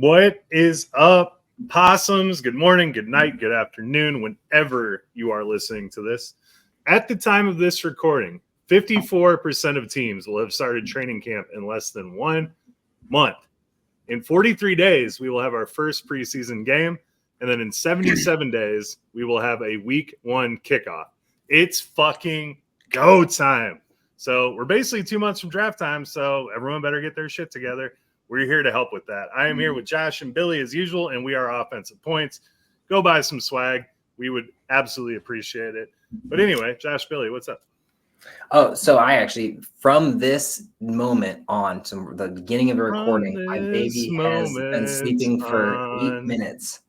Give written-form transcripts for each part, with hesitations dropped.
What is up, possums? Good morning, good night, good afternoon, whenever you are listening to this. At the time of this recording, 54% of teams will have started training camp in less than 1 month. In 43 days, we will have our first preseason game, and then in 77 days, we will have a week 1 kickoff. It's fucking go time. So we're basically 2 months from draft time, so everyone better get their shit together. We're here to help with that. I am here with Josh and Billy as usual, and we are offensive points. Go buy some swag. We would absolutely appreciate it. But anyway, Josh, Billy, what's up? Oh, so I actually, from this moment on to the beginning of the recording, my baby has been sleeping for 8 minutes,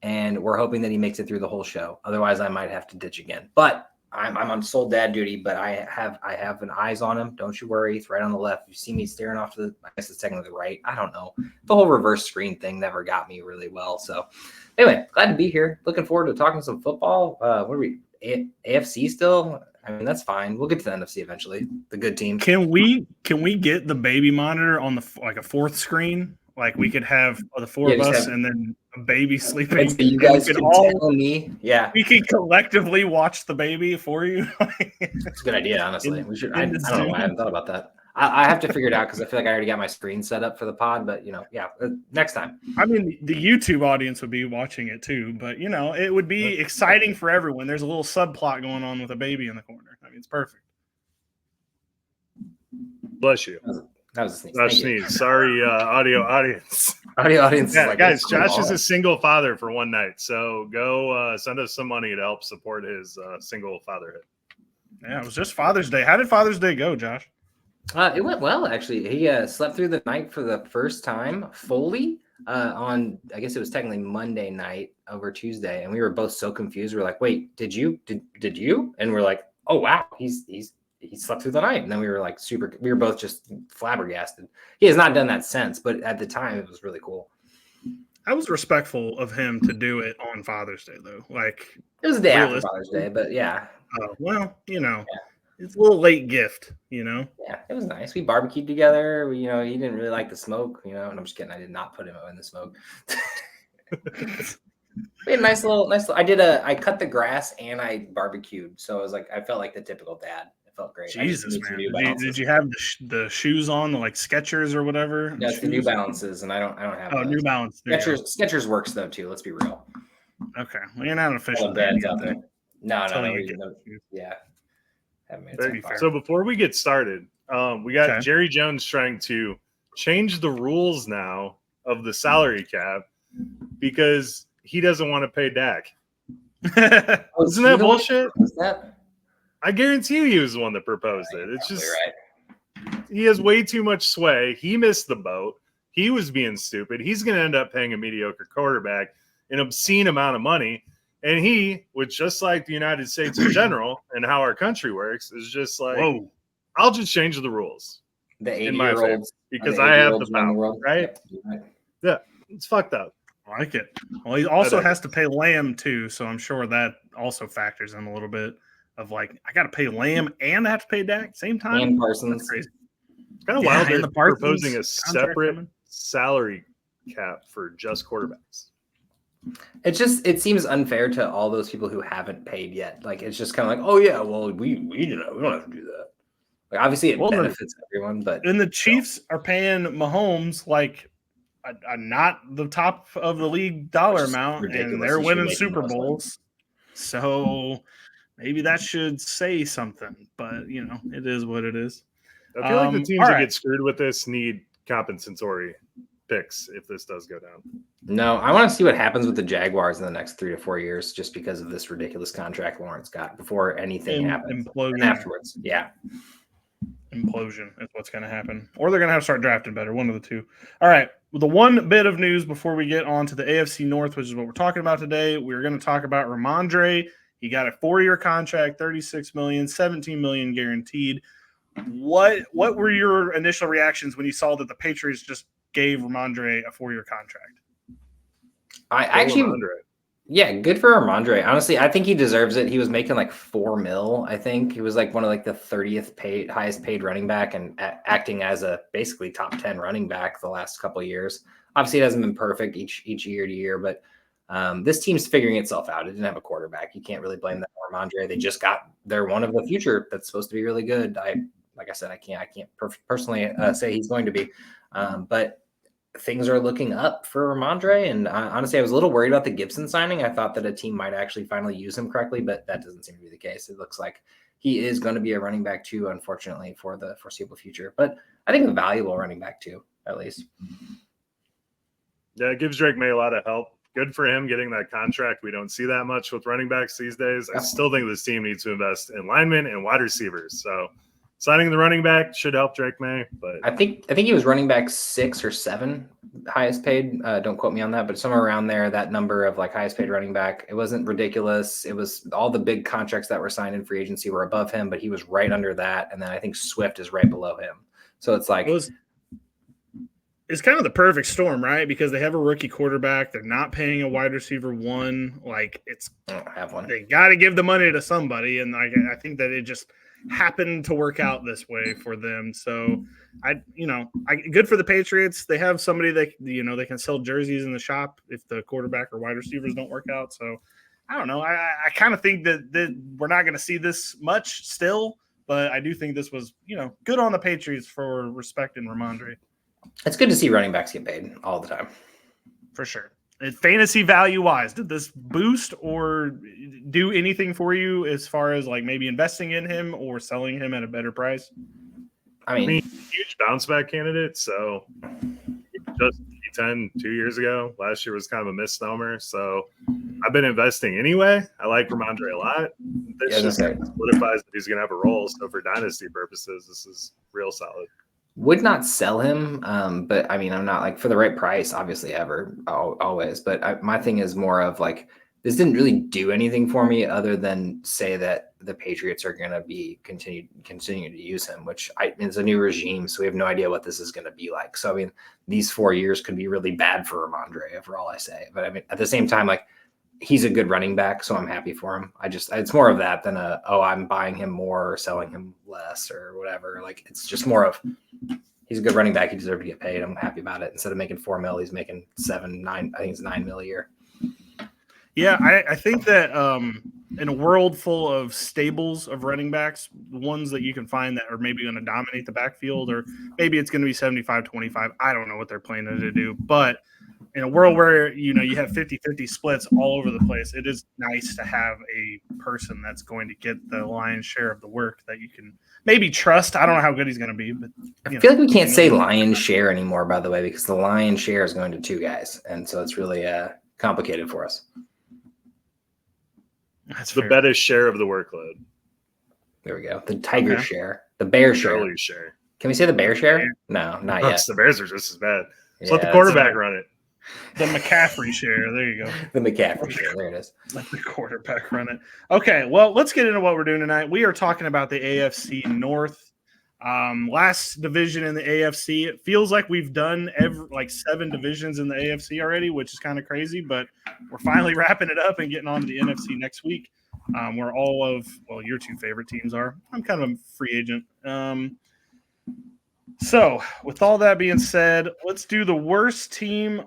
and we're hoping that he makes it through the whole show. Otherwise, I might have to ditch again. But I'm on sole dad duty, but I have an eyes on him. Don't you worry. It's right on the left. You see me staring off to I guess it's technically the right. I don't know. The whole reverse screen thing never got me really well. So anyway, glad to be here. Looking forward to talking some football. What are we? AFC still? I mean, that's fine. We'll get to the NFC eventually. The good team. Can we get the baby monitor on a fourth screen? Like we could have the four of us and then a baby sleeping. So you guys can tell me. Yeah. We can collectively watch the baby for you. It's a good idea, honestly. We should. I don't know why I haven't thought about that. I have to figure it out because I feel like I already got my screen set up for the pod, but next time. I mean, the YouTube audience would be watching it too, but it would be exciting for everyone. There's a little subplot going on with a baby in the corner. I mean, it's perfect. Bless you. That was a sneeze. Sorry, audio audience. Audio audience. Yeah, guys, Josh is a single father for one night, so go send us some money to help support his single fatherhood. Yeah, it was just Father's Day. How did Father's Day go, Josh? It went well, actually. He slept through the night for the first time fully on, I guess it was technically Monday night over Tuesday, and we were both so confused. We were like, "Wait, did you? Did you?" And we're like, "Oh wow, he slept through the night." And then we were like we were both just flabbergasted. He has not done that since, but at the time it was really cool. I was respectful of him to do it on Father's Day, though. Like it was the day after Father's Day, but yeah. Well, it's a little late gift, Yeah, it was nice. We barbecued together. He didn't really like the smoke, and I'm just kidding. I did not put him in the smoke. We had a nice little. I cut the grass and I barbecued, so it was like I felt like the typical dad. It felt great. Jesus, man! Did you have the shoes on, the like Skechers or whatever? No, it's the New Balances, and I don't have. Oh, those. New Balance. Skechers works though too. Let's be real. Okay, well, you're not an official dad out there. No. Yeah. So before we get started, we got Jerry Jones trying to change the rules now of the salary cap because he doesn't want to pay Dak. Isn't that bullshit? I guarantee you he was the one that proposed it. It's just he has way too much sway. He missed the boat. He was being stupid. He's going to end up paying a mediocre quarterback an obscene amount of money. And he, which just like the United States in general and how our country works, is just like, whoa, I'll just change the rules. The 80-year-olds. Because I have the power, right? Yeah, it's fucked up. I like it. Well, he also has to pay Lamb, too, so I'm sure that also factors in a little bit of like, I got to pay Lamb and I have to pay Dak at the same time? And Parsons. That's crazy. It's kind of wild they're proposing a separate salary cap for just quarterbacks. It seems unfair to all those people who haven't paid yet. Like it's just kind of like, oh yeah, well we don't have to do that. Like obviously it benefits everyone, but and the Chiefs are paying Mahomes like a not the top of the league dollar amount, and they're winning Super Bowls. So maybe that should say something, but it is what it is. I feel like the teams that get screwed with this need compensatory picks if this does go down. No, I want to see what happens with the Jaguars in the next 3 to 4 years just because of this ridiculous contract Lawrence got before anything happens. Implosion. And afterwards. Yeah. Implosion is what's going to happen. Or they're going to have to start drafting better. One of the two. All right. Well, the one bit of news before we get on to the AFC North, which is what we're talking about today, we're going to talk about Ramondre. He got a 4-year contract, $36 million, $17 million guaranteed. What were your initial reactions when you saw that the Patriots just gave Ramondre a 4-year contract? Good for Ramondre. Honestly, I think he deserves it. He was making like $4 million. I think he was like one of like the 30th highest paid running back and acting as a basically top 10 running back the last couple of years. Obviously, it hasn't been perfect each year to year, but this team's figuring itself out. It didn't have a quarterback. You can't really blame that on Ramondre. They just got their one of the future that's supposed to be really good. Like I said, I can't personally say he's going to be, but things are looking up for Ramondre. And honestly, I was a little worried about the Gibson signing. I thought that a team might actually finally use him correctly, but that doesn't seem to be the case. It looks like he is going to be a running back too, unfortunately, for the foreseeable future. But I think a valuable running back too, at least. Yeah, it gives Drake May a lot of help. Good for him getting that contract. We don't see that much with running backs these days. I still think this team needs to invest in linemen and wide receivers. So signing the running back should help Drake May. But I think he was running back 6 or 7 highest paid. Don't quote me on that, but somewhere around there, that number of like highest paid running back. It wasn't ridiculous. It was all the big contracts that were signed in free agency were above him, but he was right under that. And then I think Swift is right below him. So it's like it's kind of the perfect storm, right? Because they have a rookie quarterback. They're not paying a wide receiver 1. Like I don't have one. They got to give the money to somebody. And I think that it just happened to work out this way for them. So good for the Patriots. They have somebody that, they can sell jerseys in the shop if the quarterback or wide receivers don't work out. So I don't know. I kind of think that we're not going to see this much still, but I do think this was, good on the Patriots for respecting Ramondre. It's good to see running backs get paid all the time. For sure. Fantasy value wise, did this boost or do anything for you as far as like maybe investing in him or selling him at a better price? I mean huge bounce back candidate. So just T10 2 years ago. Last year was kind of a misnomer. So I've been investing anyway. I like Ramondre a lot. This just solidifies that he's going to have a role. So for dynasty purposes, this is real solid. Would not sell him, but I mean, I'm not like for the right price, obviously always. But my thing is more of like this didn't really do anything for me other than say that the Patriots are going to be continuing to use him, which it's a new regime, so we have no idea what this is going to be like. So I mean, these 4 years could be really bad for Ramondre, for all I say. But I mean, at the same time, like he's a good running back, so I'm happy for him. It's more of that than I'm buying him more or selling him less or whatever. Like it's just more of he's a good running back. He deserves to get paid. I'm happy about it. Instead of making $4 million, he's making 7, 9. I think it's $9 million a year. Yeah, I think that in a world full of stables of running backs, the ones that you can find that are maybe going to dominate the backfield, or maybe it's going to be 75-25. I don't know what they're planning to do, but in a world where, you have 50-50 splits all over the place, it is nice to have a person that's going to get the lion's share of the work that you can maybe trust. I don't know how good he's going to be, but I feel like we can't say lion's share anymore, by the way, because the lion's share is going to 2 guys. And so it's really complicated for us. That's the better share of the workload. There we go. The Tiger share, the Bear share. Can we say the Bear share? No, not yet. The Bears are just as bad. Let the quarterback run it. The McCaffrey share. There you go. The McCaffrey share. There it is. Let the quarterback run it. Okay, well, let's get into what we're doing tonight. We are talking about the AFC North. Last division in the AFC. It feels like we've done 7 divisions in the AFC already, which is kind of crazy, but we're finally wrapping it up and getting on to the NFC next week, where all of, your 2 favorite teams are. I'm kind of a free agent. So with all that being said, let's do the worst team.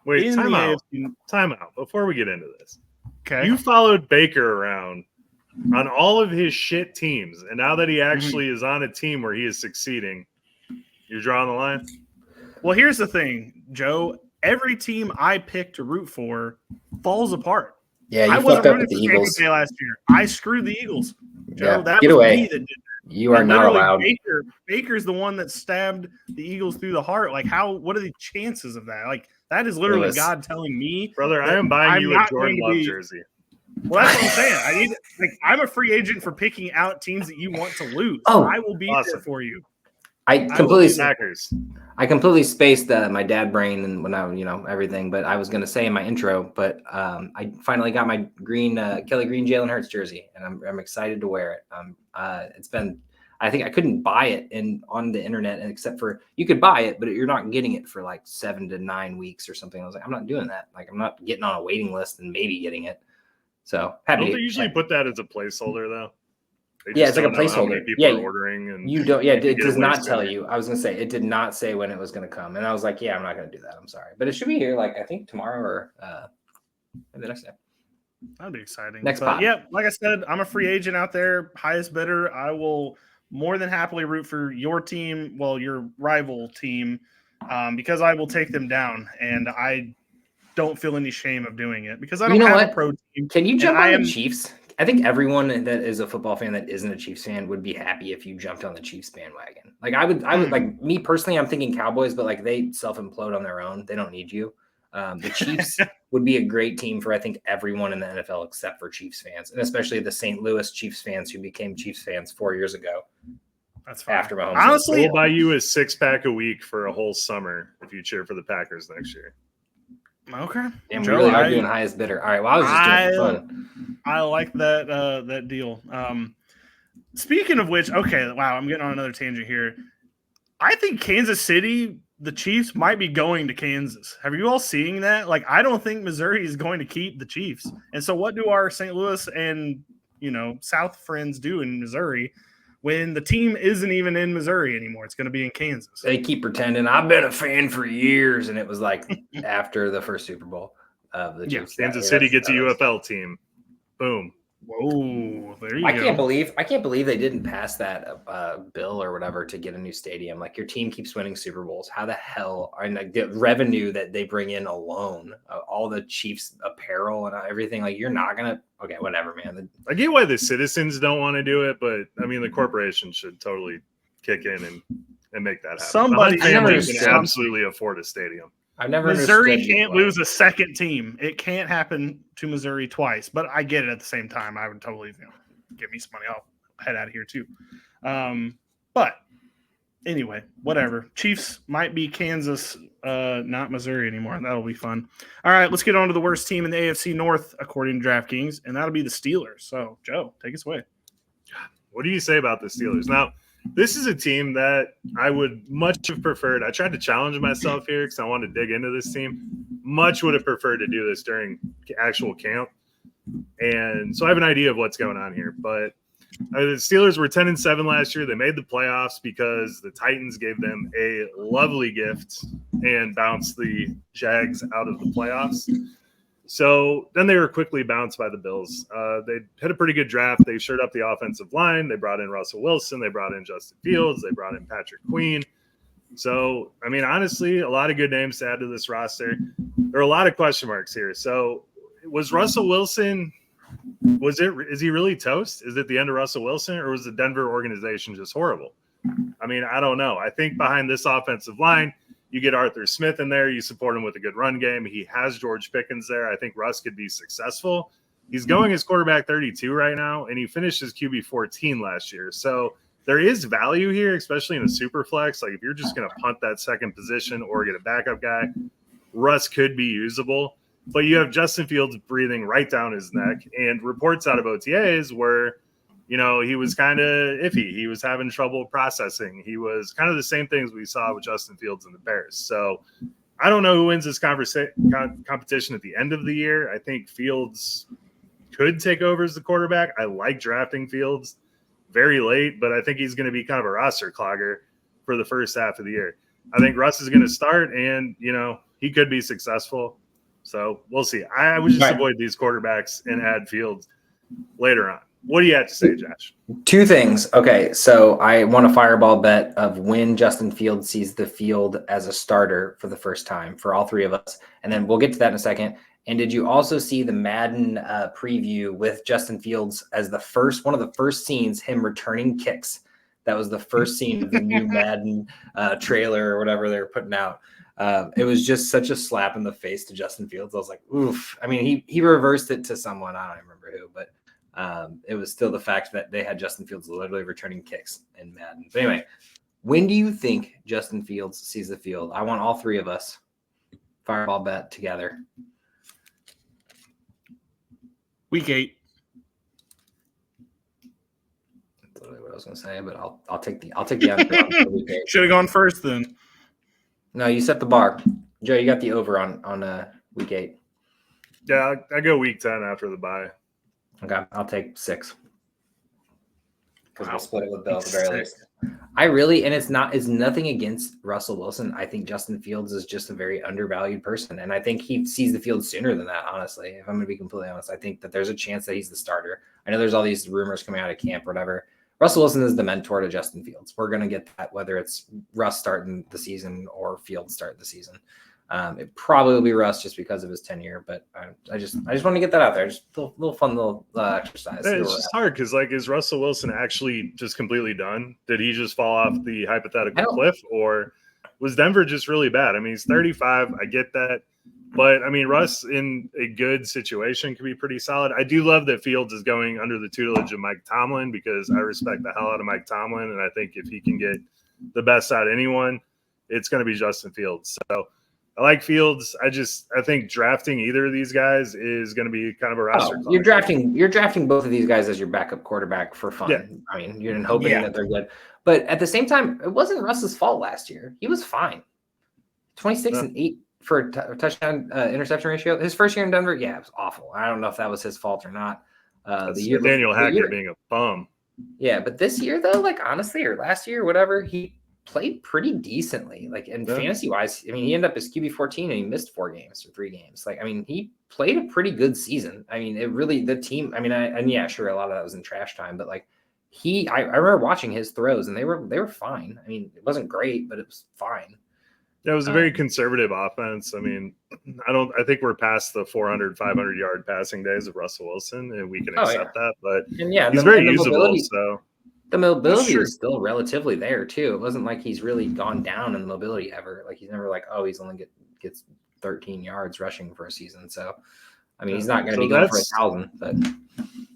Wait, time out before we get into this. Okay. You followed Baker around on all of his shit teams, and now that he actually is on a team where he is succeeding, you're drawing the line? Well, here's the thing, Joe. Every team I picked to root for falls apart. Yeah, you fucked up with the Eagles last year. I screwed the Eagles. Joe, that get was away. Me that did that. You are not allowed. Baker's the one that stabbed the Eagles through the heart. Like, what are the chances of that? Like, that is literally God telling me. Brother, I am buying you a Jordan Love jersey. Well, that's what I'm saying. I'm a free agent for picking out teams that you want to lose. Oh, I will be there for you. I completely spaced my dad brain and when I everything, but I was going to say in my intro, but I finally got my Kelly Green Jalen Hurts jersey, and I'm excited to wear it. It's been, I think I couldn't buy it on the internet, except for you could buy it, but you're not getting it for like 7 to 9 weeks or something. I was like, I'm not doing that. Like, I'm not getting on a waiting list and maybe getting it. So happy. Don't they usually put that as a placeholder though? Yeah, it's like a placeholder. Yeah, are ordering, and you don't. Yeah, it does not tell you. I was gonna say it did not say when it was gonna come, and I was like, yeah, I'm not gonna do that. I'm sorry, but it should be here. Like I think tomorrow or maybe the next day. That'd be exciting. Next pod. Yeah, like I said, I'm a free agent out there. Highest bidder. I will more than happily root for your team, well, your rival team, because I will take them down, and I don't feel any shame of doing it because I don't have a pro team. Can you jump on the Chiefs? I think everyone that is a football fan that isn't a Chiefs fan would be happy if you jumped on the Chiefs bandwagon. Like I would like me personally, I'm thinking Cowboys, but like they self-implode on their own. They don't need you. The Chiefs would be a great team for, I think, everyone in the NFL except for Chiefs fans, and especially the St. Louis Chiefs fans who became Chiefs fans 4 years ago. That's fine. After Mahomes. Honestly, we'll buy you a 6-pack a week for a whole summer if you cheer for the Packers next year. Okay. Damn, we really are doing highest bidder. All right. Well, I was just doing fun. I like that deal. Speaking of which, okay, wow, I'm getting on another tangent here. I think Kansas City, the Chiefs might be going to Kansas. Have you all seen that? Like, I don't think Missouri is going to keep the Chiefs. And so what do our St. Louis and, South friends do in Missouri when the team isn't even in Missouri anymore? It's going to be in Kansas. They keep pretending. I've been a fan for years, and it was like after the first Super Bowl of the Chiefs. Kansas City gets a UFL team. Boom. Whoa, there you go. I can't believe they didn't pass that bill or whatever to get a new stadium. Like, your team keeps winning Super Bowls. How the hell are the revenue that they bring in alone, all the Chiefs apparel and everything? Like, you're not gonna. Okay, whatever, man. I get why the citizens don't want to do it, but I mean, the corporation should totally kick in and make that happen. Somebody can absolutely afford a stadium. Missouri can't lose a second team. It can't happen to Missouri twice, but I get it at the same time. I would totally give me some money. I'll head out of here too. But anyway, whatever. Chiefs might be Kansas, not Missouri anymore. That'll be fun. All right, let's get on to the worst team in the AFC North, according to DraftKings, and that'll be the Steelers. So, Joe, take us away. What do you say about the Steelers? Now, this is a team that I would much have preferred. I tried to challenge myself here because I wanted to dig into this team. Much would have preferred to do this during actual camp. And so I have an idea of what's going on here. But the Steelers were 10-7 last year. They made the playoffs because the Titans gave them a lovely gift and bounced the Jags out of the playoffs. So then they were quickly bounced by the Bills. They had a pretty good draft. They shored up the offensive line. They brought in Russell Wilson. They brought in Justin Fields. They brought in Patrick Queen. So, I mean, honestly, a lot of good names to add to this roster. There are a lot of question marks here. So was Russell Wilson – is he really toast? Is it the end of Russell Wilson, or was the Denver organization just horrible? I mean, I don't know. I think behind this offensive line – you get Arthur Smith in there. You support him with a good run game. He has George Pickens there. I think Russ could be successful. He's going as quarterback 32 right now, and he finished his QB 14 last year. So there is value here, especially in a super flex. Like, if you're just going to punt that second position or get a backup guy, Russ could be usable. But you have Justin Fields breathing right down his neck, and reports out of OTAs where – he was kind of iffy. He was having trouble processing. He was kind of the same things we saw with Justin Fields and the Bears. So I don't know who wins this competition at the end of the year. I think Fields could take over as the quarterback. I like drafting Fields very late, but I think he's going to be kind of a roster clogger for the first half of the year. I think Russ is going to start, and, he could be successful. So we'll see. I would just avoid these quarterbacks and add Fields later on. What do you have to say, Josh? Two things. Okay, so I want a fireball bet of when Justin Fields sees the field as a starter for the first time for all three of us. And then we'll get to that in a second. And did you also see the Madden preview with Justin Fields as one of the first scenes, him returning kicks? That was the first scene of the new Madden trailer or whatever they were putting out. It was just such a slap in the face to Justin Fields. I was like, oof. I mean, he reversed it to someone. I don't remember who, but it was still the fact that they had Justin Fields literally returning kicks in Madden. But anyway, when do you think Justin Fields sees the field? I want all three of us fireball bet together. Week 8. That's literally what I was going to say, but I'll take the under. Week 8. Should have gone first then. No, you set the bar. Joe, you got the over on week 8. Yeah, I go week 10 after the bye. Okay, I'll take 6. because we'll split it with Bill at the very least. It's nothing against Russell Wilson. I think Justin Fields is just a very undervalued person. And I think he sees the field sooner than that, honestly. If I'm going to be completely honest, I think that there's a chance that he's the starter. I know there's all these rumors coming out of camp or whatever. Russell Wilson is the mentor to Justin Fields. We're going to get that, whether it's Russ starting the season or Fields starting the season. It probably will be Russ just because of his tenure, but I just want to get that out there. Just a little fun exercise. Yeah, it's just hard because, like, is Russell Wilson actually just completely done? Did he just fall off the hypothetical cliff, or was Denver just really bad? I mean, he's 35. I get that. But, I mean, Russ in a good situation could be pretty solid. I do love that Fields is going under the tutelage of Mike Tomlin because I respect the hell out of Mike Tomlin, and I think if he can get the best out of anyone, it's going to be Justin Fields. So, I like Fields. I think drafting either of these guys is going to be kind of a roster. You're drafting both of these guys as your backup quarterback for fun. Yeah. I mean, you're hoping that they're good. But at the same time, it wasn't Russ's fault last year. He was fine. 26 and 8 for a touchdown interception ratio. His first year in Denver, it was awful. I don't know if that was his fault or not. Daniel Hackett being a bum. Yeah, but this year though, like honestly, or last year, or whatever, he played pretty decently, like in fantasy wise. I mean, he ended up as QB14 and he missed 4 games or 3 games. Like, I mean, he played a pretty good season. I mean, the team, I mean, sure, a lot of that was in trash time, but like I remember watching his throws and they were fine. I mean, it wasn't great, but it was fine. Yeah, it was a very conservative offense. I mean, I think we're past the 400, 500 yard passing days of Russell Wilson, and we can accept that, but he's very usable. So the mobility is still relatively there too. It wasn't like he's really gone down in the mobility ever. Like he's never like, he's only gets 13 yards rushing for a season. So, I mean, he's not going to be going for 1,000. But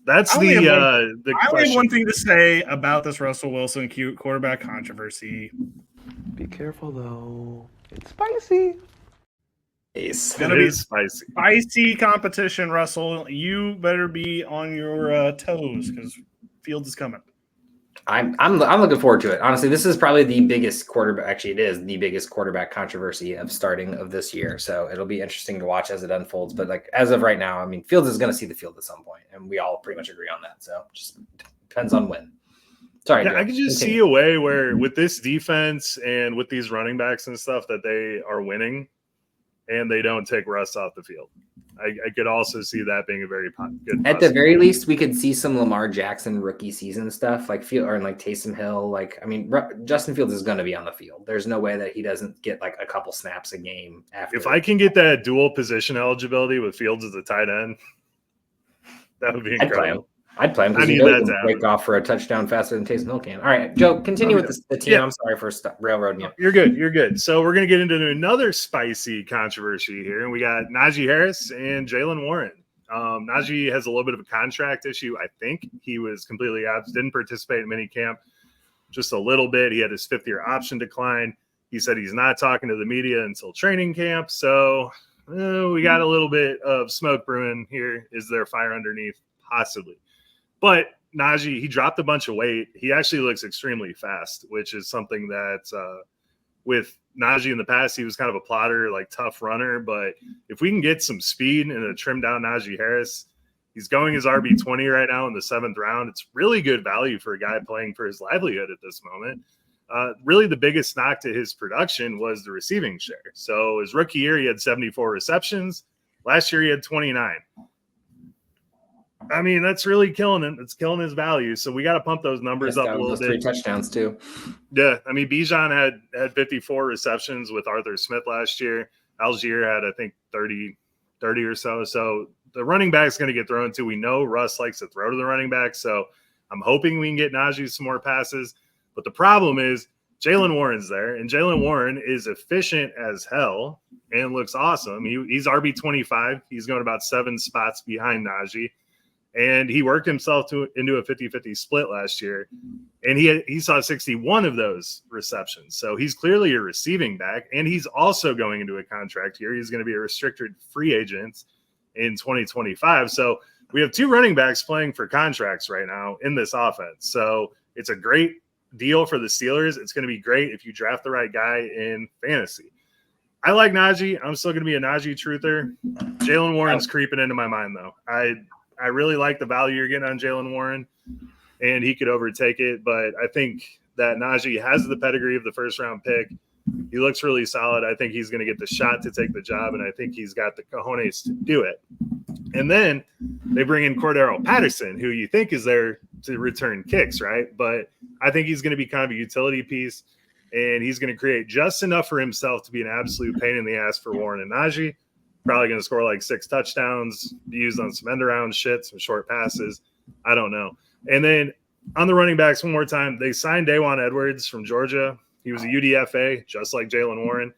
that's the I only have one thing to say about this Russell Wilson cute quarterback controversy. Be careful though. It's spicy. It's gonna be spicy competition, Russell. You better be on your toes because Fields is coming. I'm looking forward to it. Honestly, this is probably the biggest quarterback. Actually, it is the biggest quarterback controversy of starting of this year. So it'll be interesting to watch as it unfolds. But like as of right now, I mean, Fields is going to see the field at some point, and we all pretty much agree on that. So just depends on when. Sorry, I can just see a way where with this defense and with these running backs and stuff that they are winning, and they don't take Russ off the field. I could also see that being a very good. At the very least, we could see some Lamar Jackson rookie season stuff, like Taysom Hill. Like, I mean, Justin Fields is going to be on the field. There's no way that he doesn't get like a couple snaps a game. After. If I can get that dual position eligibility with Fields as a tight end, that would be incredible. I'd play him because he can break off for a touchdown faster than Taysom Hill can. All right, Joe, continue with the team. Yeah. I'm sorry for railroading you. You're good. So we're going to get into another spicy controversy here. And we got Najee Harris and Jalen Warren. Najee has a little bit of a contract issue. I think he was completely absent, didn't participate in minicamp just a little bit. He had his 5th-year option decline. He said he's not talking to the media until training camp. So we got a little bit of smoke brewing here. Is there fire underneath? Possibly. But Najee, he dropped a bunch of weight. He actually looks extremely fast, which is something that with Najee in the past, he was kind of a plotter, like tough runner. But if we can get some speed and a trimmed down Najee Harris, he's going his RB20 right now in the 7th round. It's really good value for a guy playing for his livelihood at this moment. Really the biggest knock to his production was the receiving share. So his rookie year, he had 74 receptions. Last year, he had 29. I mean, that's really killing him. It's killing his value. So we got to pump those numbers up a little bit. 3 touchdowns too. Yeah. I mean, Bijan had 54 receptions with Arthur Smith last year. Algier had, I think, 30 or so. So the running back's going to get thrown to. We know Russ likes to throw to the running back. So I'm hoping we can get Najee some more passes. But the problem is Jalen Warren's there, and Jalen Warren is efficient as hell and looks awesome. He's RB25. He's going about 7 spots behind Najee. And he worked himself into a 50-50 split last year, and he saw 61 of those receptions. So he's clearly a receiving back, and he's also going into a contract year. He's going to be a restricted free agent in 2025. So we have 2 running backs playing for contracts right now in this offense. So it's a great deal for the Steelers. It's going to be great if you draft the right guy in fantasy. I like Najee. I'm still going to be a Najee truther. Jalen Warren's creeping into my mind, though. I really like the value you're getting on Jalen Warren. and he could overtake it. But I think that Najee has the pedigree of the first-round pick. He looks really solid. I think he's going to get the shot to take the job, and I think he's got the cojones to do it. And then they bring in Cordero Patterson, who you think is there to return kicks, right? But I think he's going to be kind of a utility piece, and he's going to create just enough for himself to be an absolute pain in the ass for Warren and Najee. Probably going to score like 6 touchdowns, be used on some end-around shit, some short passes. I don't know. And then on the running backs, one more time, they signed Dawan Edwards from Georgia. He was a UDFA, just like Jalen Warren.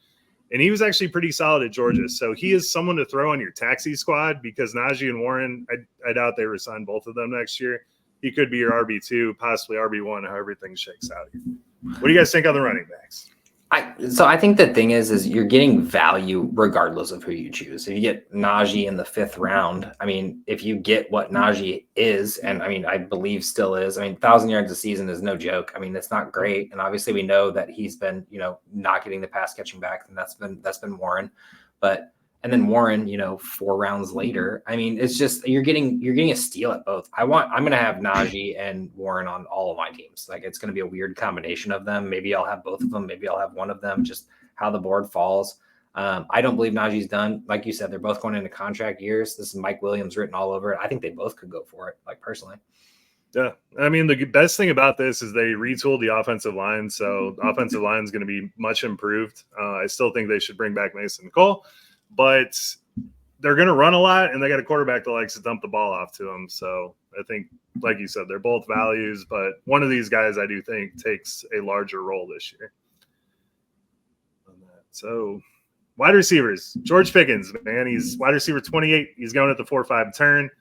And he was actually pretty solid at Georgia. So he is someone to throw on your taxi squad because Najee and Warren, I doubt they resign both of them next year. He could be your RB2, possibly RB1, how everything shakes out here. What do you guys think on the running backs? So I think the thing is you're getting value regardless of who you choose. If you get Najee in the 5th round, I mean, if you get what Najee is, and I mean, I believe still is, I mean, 1,000 yards a season is no joke. I mean, it's not great. And obviously we know that he's been, not getting the pass catching back, and that's been Warren. And then Warren, 4 rounds later, I mean, it's just, you're getting a steal at both. I'm going to have Najee and Warren on all of my teams. Like, it's going to be a weird combination of them. Maybe I'll have both of them. Maybe I'll have one of them, just how the board falls. I don't believe Najee's done. Like you said, they're both going into contract years. This is Mike Williams written all over it. I think they both could go for it, like, personally. Yeah. I mean, the best thing about this is they retooled the offensive line. So the offensive line is going to be much improved. I still think they should bring back Mason Cole. But they're going to run a lot, and they got a quarterback that likes to dump the ball off to them. So I think, like you said, they're both values, but one of these guys I do think takes a larger role this year. So wide receivers, George Pickens, man, he's wide receiver 28. He's going at the 4-5 turn.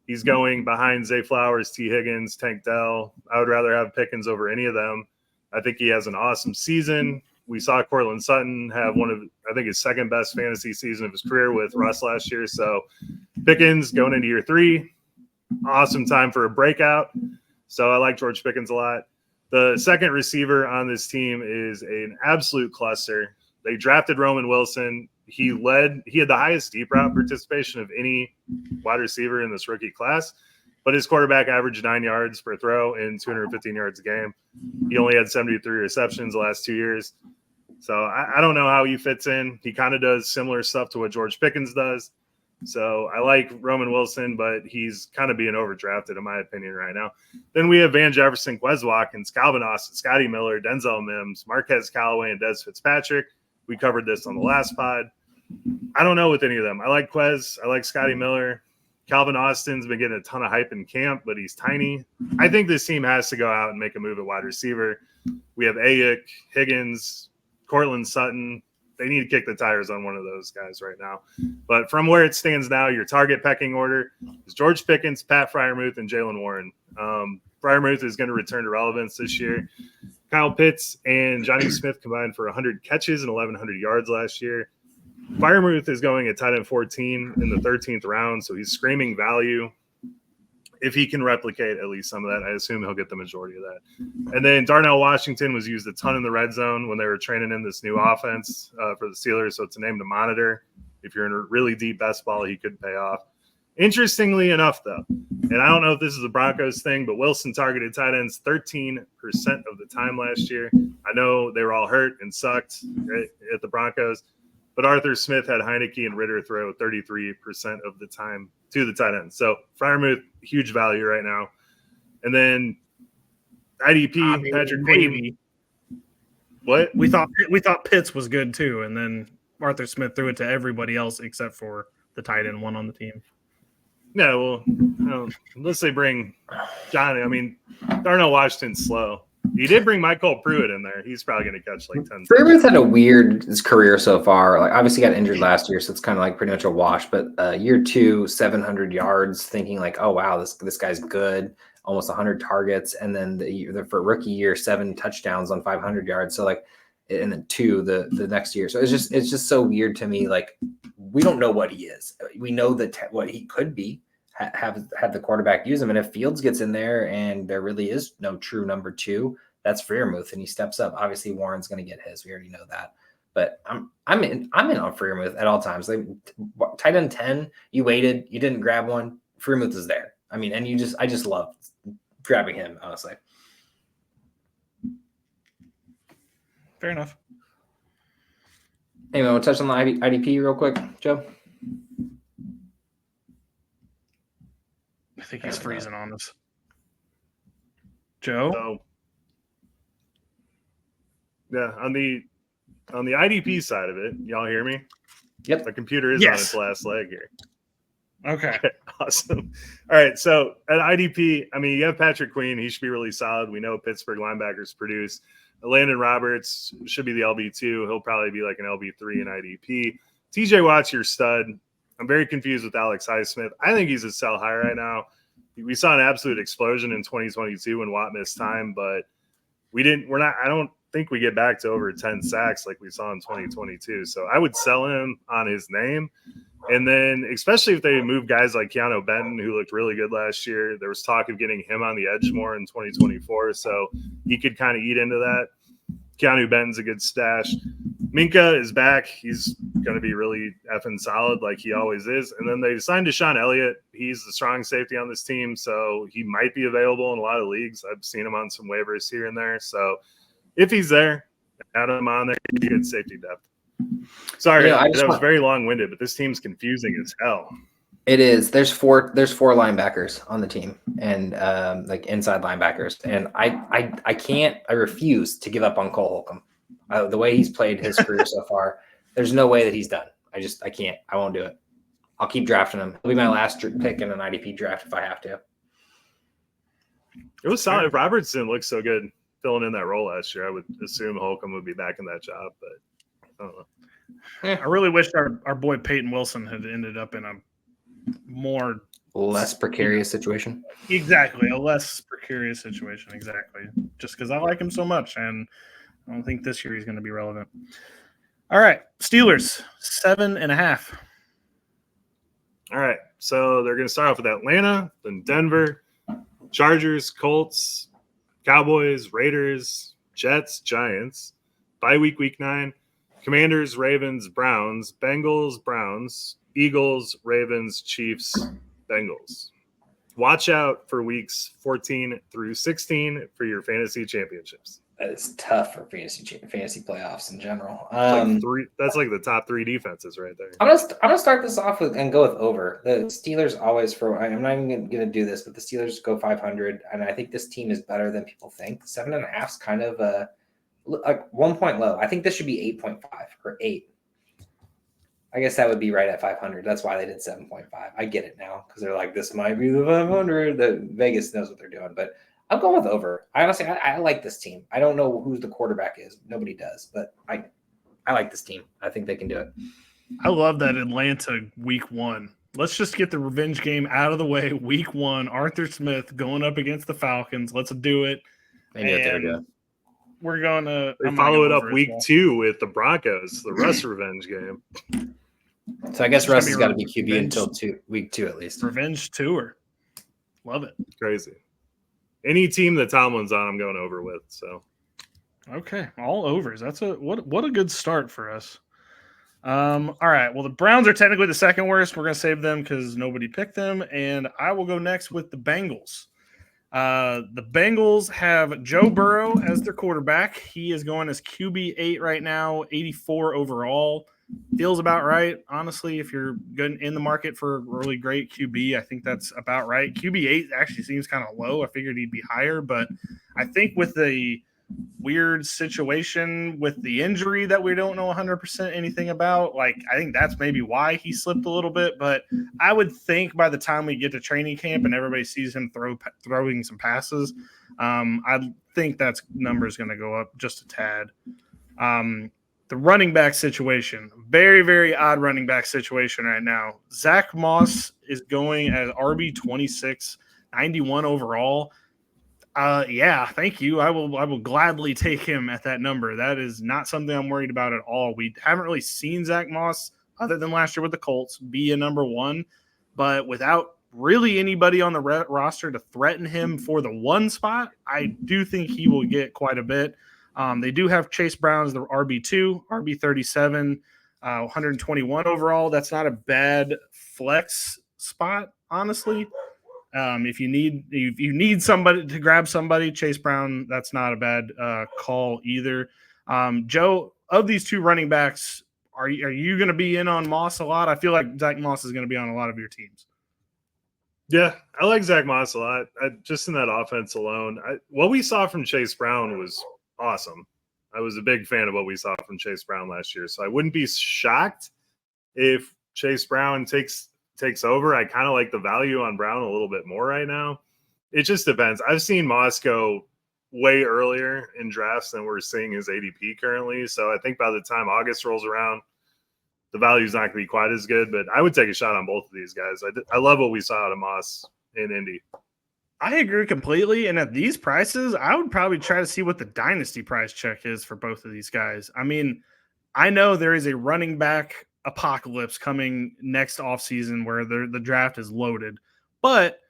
He's going behind Zay Flowers, T. Higgins, Tank Dell. I would rather have Pickens over any of them. I think he has an awesome season. We saw Cortland Sutton have one of, I think, his 2nd best fantasy season of his career with Russ last year. So Pickens going into year 3, awesome time for a breakout. So I like George Pickens a lot. The second receiver on this team is an absolute cluster. They drafted Roman Wilson. He had the highest deep route participation of any wide receiver in this rookie class. But his quarterback averaged 9 yards per throw and 215 yards a game. He only had 73 receptions the last 2 years. So I don't know how he fits in. He kind of does similar stuff to what George Pickens does. So I like Roman Wilson, but he's kind of being overdrafted in my opinion right now. Then we have Van Jefferson, Quez Watkins, Calvin Austin, Scotty Miller, Denzel Mims, Marquez Callaway, and Des Fitzpatrick. We covered this on the last pod. I don't know with any of them. I like Quez. I like Scotty Miller. Calvin Austin's been getting a ton of hype in camp, but he's tiny. I think this team has to go out and make a move at wide receiver. We have Ayuk, Higgins, Cortland Sutton. They need to kick the tires on one of those guys right now. But from where it stands now, your target pecking order is George Pickens, Pat Freiermuth, and Jalen Warren. Freiermuth is going to return to relevance this year. Kyle Pitts and Johnny Smith combined for 100 catches and 1,100 yards last year. Freiermuth is going at tight end 14 in the 13th round, so he's screaming value. If he can replicate at least some of that, I assume he'll get the majority of that. And then Darnell Washington was used a ton in the red zone when they were training in this new offense for the Steelers, so it's a name to monitor. If you're in a really deep best ball, he could pay off. Interestingly enough, though, and I don't know if this is a Broncos thing, but Wilson targeted tight ends 13% of the time last year. I know they were all hurt and sucked at the Broncos, but Arthur Smith had Heineke and Ritter throw 33% of the time to the tight end. So Freiermuth, huge value right now. And then IDP, Patrick Queen. What? We thought Pitts was good too, and then Arthur Smith threw it to everybody else except for the tight end one on the team. Yeah, well, unless they bring Johnny. I mean, Darnell Washington's slow. He did bring Michael Pruitt in there. He's probably going to catch like 10. Freiermuth had a weird career so far. Like, obviously got injured last year, so it's kind of like pretty much a wash. But year 2, 700 yards, thinking like, oh wow, this guy's good. Almost 100 targets, and then for rookie year, 7 touchdowns on 500 yards. So like, and then 2 the next year. So it's just so weird to me. Like, we don't know what he is. We know that what he could be. Have the quarterback use him, and if Fields gets in there and there really is no true number 2, that's Freiermuth, and he steps up. Obviously, Warren's going to get his. We already know that, but I'm in on Freiermuth at all times. Like tight end 10, you waited, you didn't grab one. Freiermuth is there. I mean, and I just love grabbing him, honestly. Fair enough. Anyway, we'll touch on the IDP real quick, Joe. I think he's freezing on us. Joe? So, yeah, on the IDP side of it, y'all hear me? Yep. The computer is on its last leg here. Okay. Awesome. All right. So at IDP, I mean, you have Patrick Queen. He should be really solid. We know Pittsburgh linebackers produce. Landon Roberts should be the LB2. He'll probably be like an LB3 in IDP. TJ Watt's your stud. I'm very confused with Alex Highsmith. I think he's a sell high right now. We saw an absolute explosion in 2022 when Watt missed time, but I don't think we get back to over 10 sacks like we saw in 2022. So I would sell him on his name. And then, especially if they move guys like Keanu Benton, who looked really good last year, there was talk of getting him on the edge more in 2024. So he could kind of eat into that. Keanu Benton's a good stash. Minka is back. He's going to be really effing solid like he always is. And then they signed Deshaun Elliott. He's the strong safety on this team, so he might be available in a lot of leagues. I've seen him on some waivers here and there. So if he's there, add him on there. You get safety depth. Sorry, that was very long-winded, but this team's confusing as hell. It is. There's four linebackers on the team, and like inside linebackers. And I refuse to give up on Cole Holcomb. The way he's played his career so far, there's no way that he's done. I can't. I won't do it. I'll keep drafting him. He'll be my last pick in an IDP draft if I have to. It was solid. If Robertson looked so good filling in that role last year, I would assume Holcomb would be back in that job, but I don't know. I really wish our boy Peyton Wilson had ended up in a less precarious situation. Exactly, a less precarious situation. Exactly, just because I like him so much, and I don't think this year he's going to be relevant. All right, Steelers 7.5. All right, so they're going to start off with Atlanta, then Denver, Chargers, Colts, Cowboys, Raiders, Jets, Giants. Bye week 9. Commanders, Ravens, Browns, Bengals, Browns, Eagles, Ravens, Chiefs, Bengals. Watch out for weeks 14 through 16 for your fantasy championships. That is tough for fantasy playoffs in general. That's like the top 3 defenses right there. I'm gonna start this off and go with over. The Steelers always I'm not even gonna do this, but the Steelers go 500, and I think this team is better than people think. 7.5 is kind of like 1 point low. I think this should be 8.5 or 8. I guess that would be right at 500. That's why they did 7.5. I get it now because they're like, this might be the 500. The Vegas knows what they're doing, but I'm going with over. I like this team. I don't know who the quarterback is. Nobody does, but I like this team. I think they can do it. I love that Atlanta week 1. Let's just get the revenge game out of the way. Week 1, Arthur Smith going up against the Falcons. Let's do it. They knew what they were doing. We're going to follow it up week 2 with the Broncos, the Russ revenge game. So I guess Russ has got to be QB until week 2 at least. Revenge tour. Love it. Crazy. Any team that Tomlin's on, I'm going over with. So, okay, all overs. That's what a good start for us. All right. Well, the Browns are technically the second worst. We're going to save them because nobody picked them, and I will go next with the Bengals. The Bengals have Joe Burrow as their quarterback. He is going as QB8 right now, 84 overall. Feels about right. Honestly, if you're good in the market for a really great QB, I think that's about right. QB8 actually seems kind of low. I figured he'd be higher, but I think with the weird situation with the injury that we don't know 100% anything about, I think that's maybe why he slipped a little bit. But I would think by the time we get to training camp and everybody sees him throwing some passes, I think that number is going to go up just a tad. The running back situation, very, very odd running back situation right now. Zach Moss is going as RB26, 91 overall. Yeah, thank you. I will gladly take him at that number. That is not something I'm worried about at all. We haven't really seen Zach Moss, other than last year with the Colts, be a number 1. But without really anybody on the roster to threaten him for the 1 spot, I do think he will get quite a bit. They do have Chase Brown as the RB2, RB37, 121 overall. That's not a bad flex spot, honestly. If you need somebody to grab somebody, Chase Brown, that's not a bad call either. Joe, of these two running backs, are you going to be in on Moss a lot? I feel like Zach Moss is going to be on a lot of your teams. Yeah, I like Zach Moss a lot. Just in that offense alone, what we saw from Chase Brown was awesome. I was a big fan of what we saw from Chase Brown last year, so I wouldn't be shocked if Chase Brown takes over. I kind of like the value on Brown a little bit more right now. It just depends. I've seen Moss go way earlier in drafts than we're seeing his ADP currently. So I think by the time August rolls around, the value is not going to be quite as good. But I would take a shot on both of these guys. I love what we saw out of Moss in Indy. I agree completely. And at these prices, I would probably try to see what the dynasty price check is for both of these guys. I mean, I know there is a running back apocalypse coming next offseason where the draft is loaded, but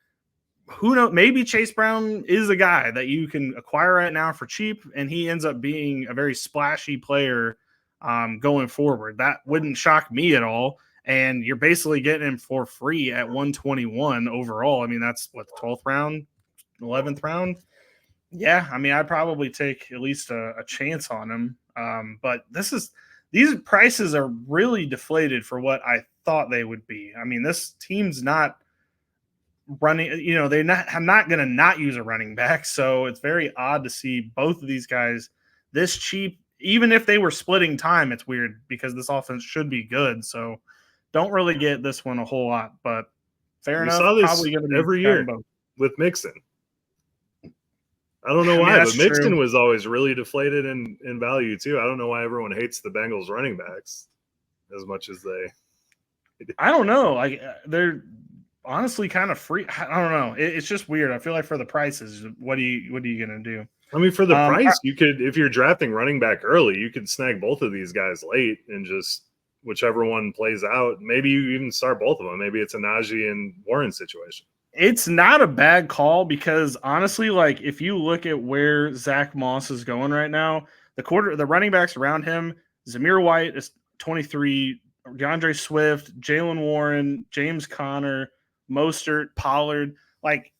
who knows? Maybe Chase Brown is a guy that you can acquire right now for cheap, and he ends up being a very splashy player going forward. That wouldn't shock me at all. And you're basically getting him for free at 121 overall. I mean, that's what, the 12th round, 11th round? Yeah, I mean, I'd probably take at least a chance on him. But these prices are really deflated for what I thought they would be. I mean, this team's not running, I'm not going to not use a running back. So it's very odd to see both of these guys this cheap. Even if they were splitting time, it's weird because this offense should be good. So don't really get this one a whole lot, but fair enough. Saw this probably going to be every year with Mixon. I don't know why, but Mixon was always really deflated in value too. I don't know why everyone hates the Bengals running backs as much as they. I don't know. Like they're honestly kind of free. I don't know. It's just weird. I feel like for the prices, what are you going to do? I mean, for the price, you could, if you're drafting running back early, you could snag both of these guys late and just whichever one plays out. Maybe you even start both of them. Maybe it's a Najee and Warren situation. It's not a bad call because honestly, like if you look at where Zach Moss is going right now, the running backs around him, Zamir White is 23, DeAndre Swift, Jalen Warren, James Conner, Mostert, Pollard, like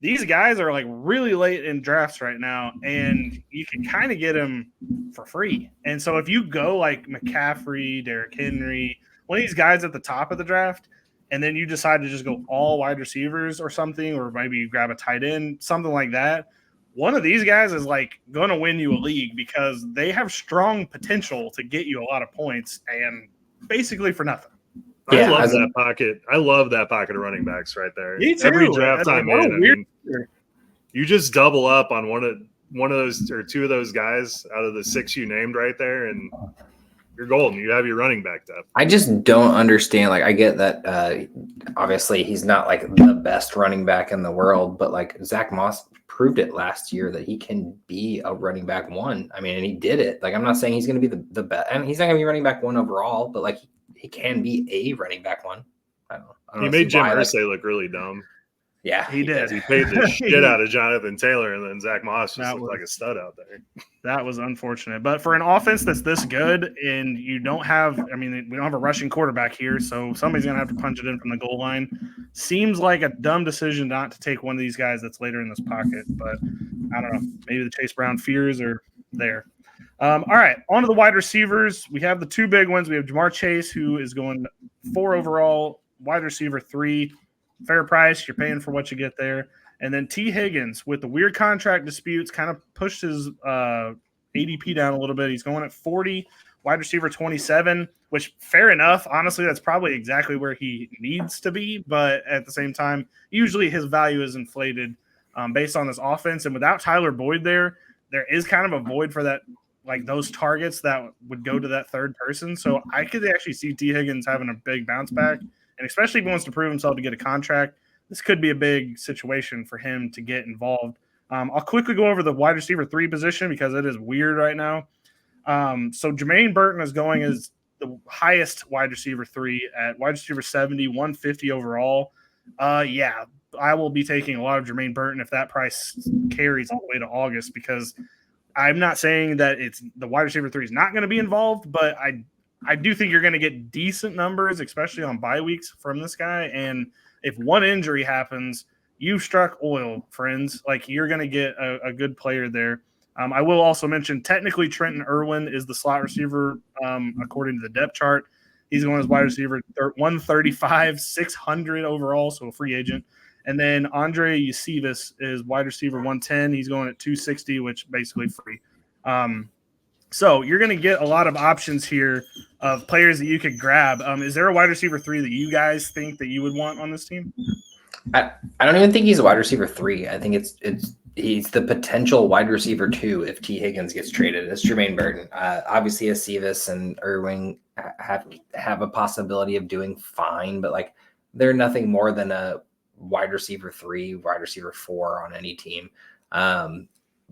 these guys are like really late in drafts right now, and you can kind of get them for free. And so if you go like McCaffrey, Derrick Henry, one of these guys at the top of the draft, and then you decide to just go all wide receivers or something, or maybe you grab a tight end, something like that, one of these guys is like going to win you a league because they have strong potential to get you a lot of points and basically for nothing. I love that pocket. I love that pocket of running backs right there. Me too. Every draft time in, you just double up on one of those or two of those guys out of the six you named right there, and you're golden. You have your running back depth. I just don't understand. Like, I get that obviously he's not like the best running back in the world, but like Zach Moss proved it last year that he can be a running back one. I mean, and he did it. Like, I'm not saying he's going to be the best, and he's not going to be running back one overall, but like he can be a running back one. I don't know. He made Jim Irsay look really dumb. Yeah, he did. He paid the shit out of Jonathan Taylor, and then Zach Moss just looked like a stud out there. That was unfortunate. But for an offense that's this good, and you don't have – I mean, we don't have a rushing quarterback here, so somebody's going to have to punch it in from the goal line. Seems like a dumb decision not to take one of these guys that's later in this pocket. But I don't know. Maybe the Chase Brown fears are there. All right, on to the wide receivers. We have the two big ones. We have Jamar Chase, who is going 4 overall, wide receiver 3. Fair price. You're paying for what you get there. And then T. Higgins, with the weird contract disputes, kind of pushed his ADP down a little bit. He's going at 40, wide receiver 27, which fair enough. Honestly, that's probably exactly where he needs to be. But at the same time, usually his value is inflated based on this offense. And without Tyler Boyd there is kind of a void for that, like those targets that would go to that third person. So I could actually see T. Higgins having a big bounce back. And especially if he wants to prove himself to get a contract, this could be a big situation for him to get involved. I'll quickly go over the wide receiver 3 position because it is weird right now. So Jermaine Burton is going as the highest wide receiver 3 at wide receiver 70, 150 overall. Yeah, I will be taking a lot of Jermaine Burton if that price carries all the way to August, because I'm not saying that it's the wide receiver 3 is not going to be involved, but I do think you're going to get decent numbers, especially on bye weeks from this guy. And if one injury happens, you struck oil, friends. Like, you're going to get a good player there. I will also mention, technically, Trenton Irwin is the slot receiver according to the depth chart. He's going as wide receiver 135, 600 overall, so a free agent. And then Andre Eusebius is wide receiver 110. He's going at 260, which basically free. So you're going to get a lot of options here of players that you could grab. Is there a wide receiver 3 that you guys think that you would want on this team? I don't even think he's a wide receiver 3. I think he's the potential wide receiver 2 if T. Higgins gets traded. It's Jermaine Burton. Obviously, Eusebius and Irving have a possibility of doing fine, but like they're nothing more than a wide receiver 3, wide receiver 4 on any team.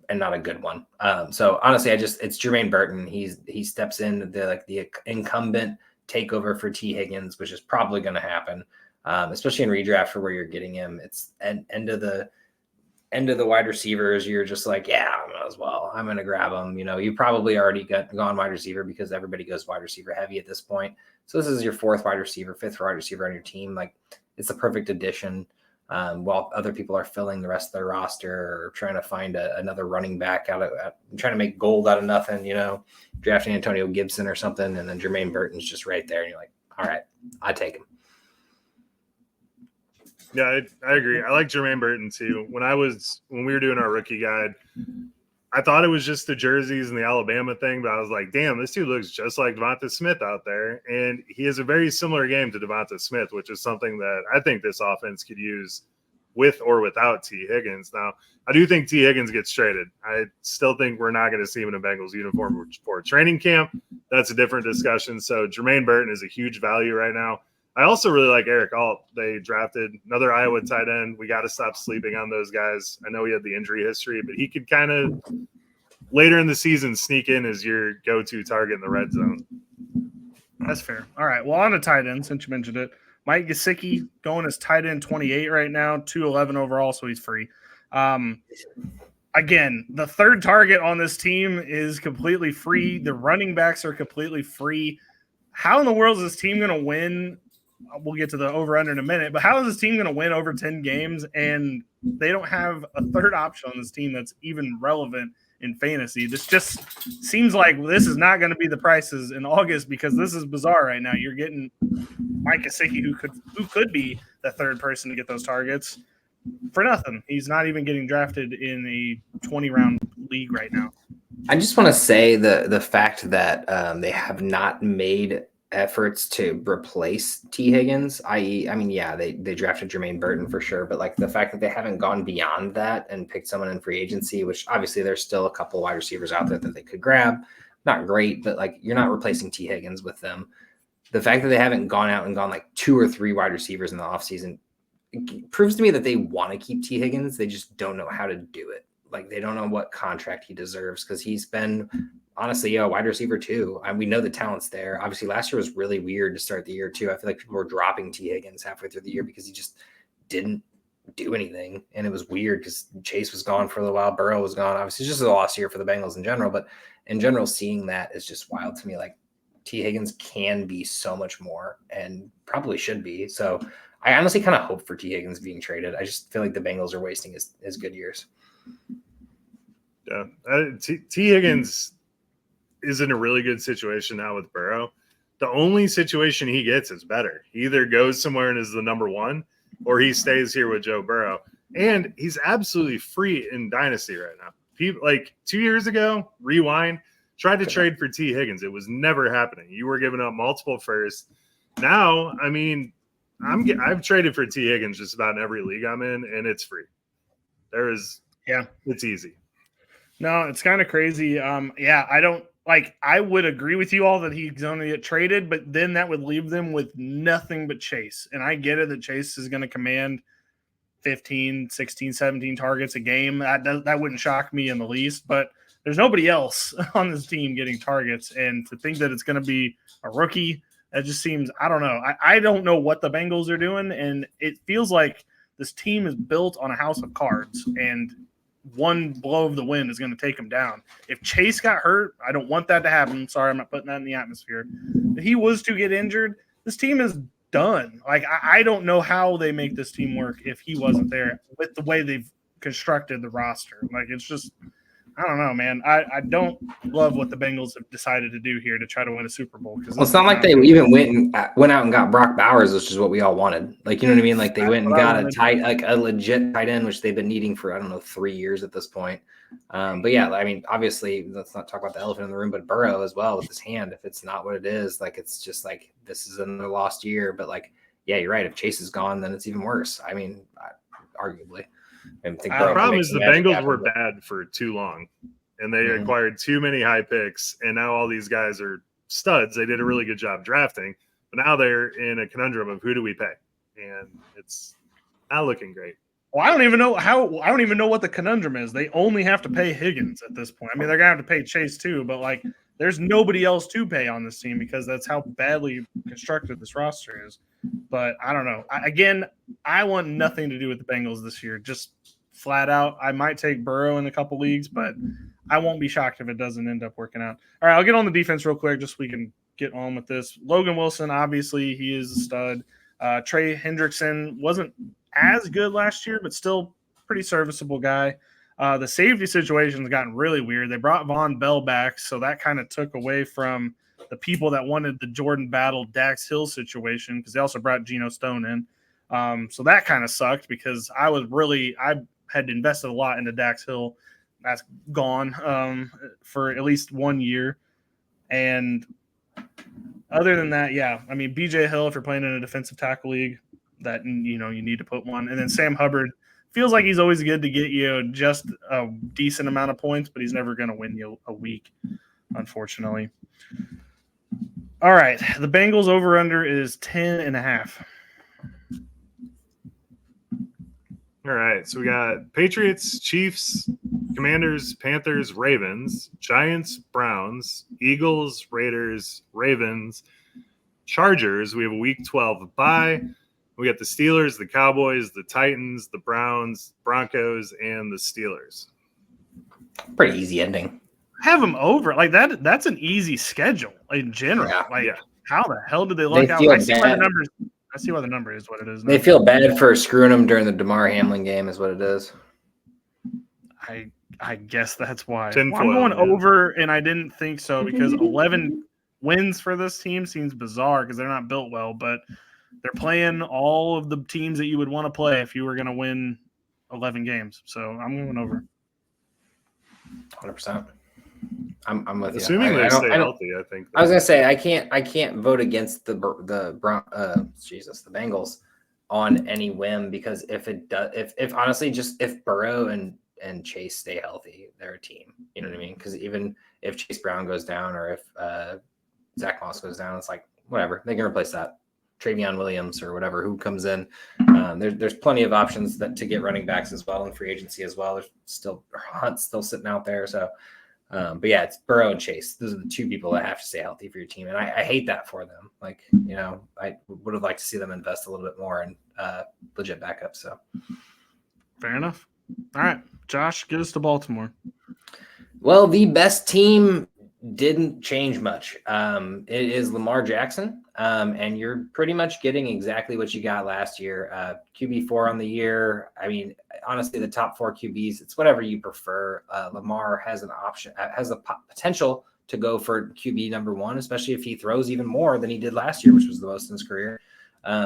And not a good one. So honestly, it's Jermaine Burton. He steps in the incumbent takeover for T. Higgins, which is probably going to happen, especially in redraft for where you're getting him. It's end of the wide receivers. You're just like, yeah, I might as well. I'm going to grab him. You probably already gone wide receiver because everybody goes wide receiver heavy at this point. So this is your 4th wide receiver, 5th wide receiver on your team. Like, it's the perfect addition. While other people are filling the rest of their roster or trying to find another running back trying to make gold out of nothing, drafting Antonio Gibson or something, and then Jermaine Burton's just right there, and you're like, all right, I take him. Yeah, I agree. I like Jermaine Burton too. When we were doing our rookie guide, I thought it was just the jerseys and the Alabama thing, but I was like, damn, this dude looks just like Devonta Smith out there. And he has a very similar game to Devonta Smith, which is something that I think this offense could use with or without T. Higgins. Now, I do think T. Higgins gets traded. I still think we're not going to see him in a Bengals uniform for training camp. That's a different discussion. So Jermaine Burton is a huge value right now. I also really like Eric Alt. They drafted another Iowa tight end. We got to stop sleeping on those guys. I know he had the injury history, but he could kind of later in the season sneak in as your go-to target in the red zone. That's fair. All right. Well, on to tight end, since you mentioned it, Mike Gesicki going as tight end 28 right now, 211 overall, so he's free. Again, the 3rd target on this team is completely free. The running backs are completely free. How in the world is this team going to win? We'll get to the over-under in a minute, but how is this team going to win over 10 games and they don't have a 3rd option on this team that's even relevant in fantasy? This just seems like this is not going to be the prices in August because this is bizarre right now. You're getting Mike Gesicki, who could be the 3rd person to get those targets for nothing. He's not even getting drafted in a 20-round league right now. I just want to say the fact that they have not made efforts to replace T. Higgins, they drafted Jermaine Burton for sure, but like the fact that they haven't gone beyond that and picked someone in free agency, which obviously there's still a couple wide receivers out there that they could grab. Not great, but like you're not replacing T. Higgins with them. The fact that they haven't gone out and gone like 2 or 3 wide receivers in the offseason proves to me that they want to keep T. Higgins. They just don't know how to do it. Like they don't know what contract he deserves because he's been honestly a wide receiver 2. We know the talent's there. Obviously last year was really weird to start the year too. I feel like people were dropping T. Higgins halfway through the year because he just didn't do anything. And it was weird because Chase was gone for a little while. Burrow was gone. Obviously it's just a lost year for the Bengals in general, but in general, seeing that is just wild to me. Like T. Higgins can be so much more and probably should be. So I honestly kind of hope for T. Higgins being traded. I just feel like the Bengals are wasting his good years. Yeah. T. Higgins is in a really good situation now with Burrow. The only situation he gets is better. He either goes somewhere and is the number 1 or he stays here with Joe Burrow. And he's absolutely free in Dynasty right now. People like 2 years ago, rewind, tried to trade for T. Higgins. It was never happening. You were giving up multiple firsts. Now, I mean, I've traded for T. Higgins just about in every league I'm in, and it's free. It's easy. No, it's kind of crazy. I would agree with you all that he's going to get traded, but then that would leave them with nothing but Chase. And I get it that Chase is going to command 15, 16, 17 targets a game. That wouldn't shock me in the least, but there's nobody else on this team getting targets. And to think that it's going to be a rookie, that just seems, I don't know. I don't know what the Bengals are doing, and it feels like this team is built on a house of cards, and one blow of the wind is going to take them down. If Chase got hurt, I don't want that to happen. Sorry, I'm not putting that in the atmosphere. If he was to get injured, this team is done. Like, I don't know how they make this team work if he wasn't there with the way they've constructed the roster. Like, it's just, I don't know, man. I don't love what the Bengals have decided to do here to try to win a Super Bowl. Well, it's not like they even went out and got Brock Bowers, which is what we all wanted. Like, you know what I mean? Like, they went and got a legit tight end, which they've been needing for, I don't know, 3 years at this point. But yeah, I mean, obviously, let's not talk about the elephant in the room, but Burrow as well with his hand. If it's not what it is, like, it's just like, this is another lost year. But like, yeah, you're right. If Chase is gone, then it's even worse. I mean, arguably. The problem is the Bengals were bad for too long, and they acquired too many high picks, and now all these guys are studs. They did a really good job drafting, but now they're in a conundrum of who do we pay, and it's not looking great. Well, I don't even know what the conundrum is. They only have to pay Higgins at this point. I mean, they're gonna have to pay Chase too, but like, there's nobody else to pay on this team because that's how badly constructed this roster is. But I don't know. I want nothing to do with the Bengals this year. Just flat out, I might take Burrow in a couple leagues, but I won't be shocked if it doesn't end up working out. All right, I'll get on the defense real quick just so we can get on with this. Logan Wilson, obviously, he is a stud. Trey Hendrickson wasn't as good last year, but still pretty serviceable guy. The safety situation has gotten really weird. They brought Von Bell back, so that kind of took away from the people that wanted the Jordan Battle Dax Hill situation because they also brought Geno Stone in. So that kind of sucked because I had invested a lot into Dax Hill. That's gone for at least 1 year. And other than that, yeah, I mean, BJ Hill, if you're playing in a defensive tackle league, that, you know, you need to put one. And then Sam Hubbard feels like he's always good to get you just a decent amount of points, but he's never going to win you a week, unfortunately. All right, the Bengals over-under is 10.5. All right, so we got Patriots, Chiefs, Commanders, Panthers, Ravens, Giants, Browns, Eagles, Raiders, Ravens, Chargers. We have a Week 12 bye. We got the Steelers, the Cowboys, the Titans, the Browns, Broncos, and the Steelers. Pretty easy ending. Have them over like that. That's an easy schedule in general. Yeah. How the hell did they look out? I see why the number is what it is. They feel bad for screwing them during the DeMar Hamlin game, is what it is. I guess that's why. I'm going over, and I didn't think so because 11 wins for this team seems bizarre because they're not built well, but they're playing all of the teams that you would want to play if you were going to win 11 games. So I'm going over. 100%. I'm with you. Assuming they stay healthy, I think. I was gonna say I can't vote against the Bengals on any whim because if honestly just if Burrow and Chase stay healthy, they're a team. You know what I mean? Because even if Chase Brown goes down or if Zach Moss goes down, it's like whatever, they can replace that. Travion Williams or whatever who comes in. There's plenty of options to get running backs as well in free agency as well. There's still Hunt's still sitting out there, so. But yeah, it's Burrow and Chase. Those are the two people that have to stay healthy for your team. And I hate that for them. Like, you know, I would have liked to see them invest a little bit more in legit backup. So fair enough. All right, Josh, get us to Baltimore. Well, the best team didn't change much. It is Lamar Jackson. And you're pretty much getting exactly what you got last year. QB4 on the year. I mean, honestly, the top 4 QBs, it's whatever you prefer. Lamar has an option, has the potential to go for QB number 1, especially if he throws even more than he did last year, which was the most in his career.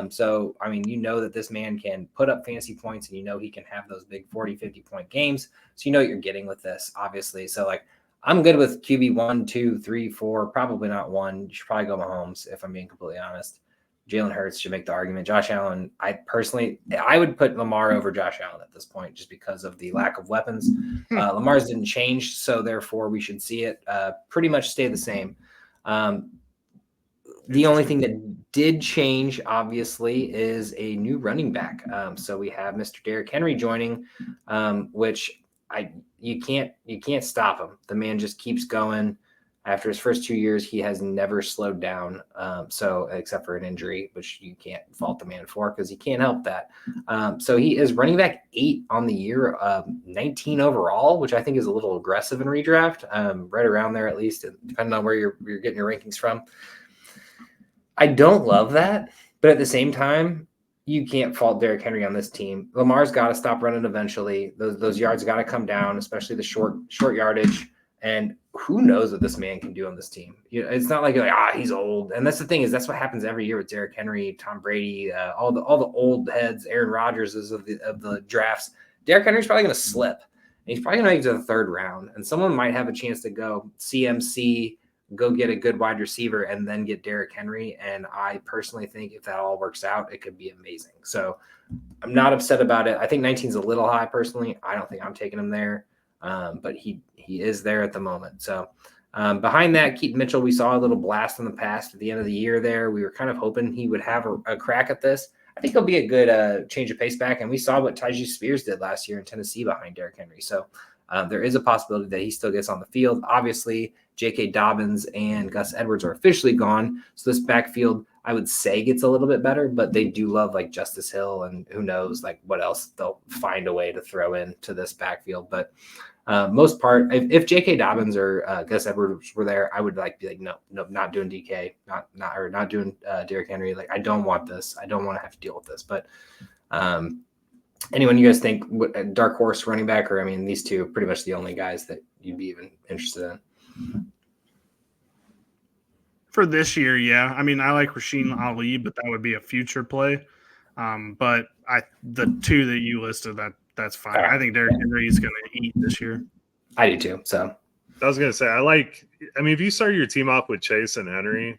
So, I mean, you know that this man can put up fantasy points and you know he can have those big 40, 50-point games. So you know what you're getting with this, obviously. So, like, I'm good with QB 1, 2, 3, 4, probably not 1. You should probably go Mahomes, if I'm being completely honest. Jalen Hurts should make the argument. Josh Allen, I would put Lamar over Josh Allen at this point just because of the lack of weapons. Lamar's didn't change, so therefore we should see it pretty much stay the same. The only thing that did change, obviously, is a new running back. So we have Mr. Derrick Henry joining, which you can't stop him. The man just keeps going. After his first 2 years, he has never slowed down. So except for an injury, which you can't fault the man for because he can't help that. So he is running back 8 on the year, 19 overall, which I think is a little aggressive in redraft, right around there at least, depending on where you're getting your rankings from. I don't love that But at the same time, you can't fault Derrick Henry on this team. Lamar's got to stop running eventually. Those yards got to come down, especially the short yardage. And who knows what this man can do on this team? It's not like he's old. And that's the thing, is that's what happens every year with Derrick Henry, Tom Brady, all the old heads, Aaron Rodgers of the drafts. Derrick Henry's probably going to slip. And he's probably going to make it to the third round. And someone might have a chance to go CMC, go get a good wide receiver, and then get Derrick Henry. And I personally think if that all works out, it could be amazing. So I'm not upset about it. I think 19 is a little high personally. I don't think I'm taking him there. But he is there at the moment. So behind that, Keaton Mitchell, we saw a little blast in the past at the end of the year there. We were kind of hoping he would have a crack at this. I think he'll be a good change of pace back. And we saw what Tyjae Spears did last year in Tennessee behind Derrick Henry. So there is a possibility that he still gets on the field. Obviously, J.K. Dobbins and Gus Edwards are officially gone. So this backfield, I would say, gets a little bit better, but they do love like Justice Hill and who knows like what else they'll find a way to throw into this backfield. But most part, if J.K. Dobbins or Gus Edwards were there, I would be like, no, not doing DK, not doing Derrick Henry. Like, I don't want this. I don't want to have to deal with this. But anyone you guys think dark horse running back, or I mean, these two are pretty much the only guys that you'd be even interested in. For this year, yeah. I mean, I like Rasheen Ali, but that would be a future play. But the two that you listed, that's fine. I think Derrick Henry is going to eat this year. I do too. So I was going to say, if you start your team off with Chase and Henry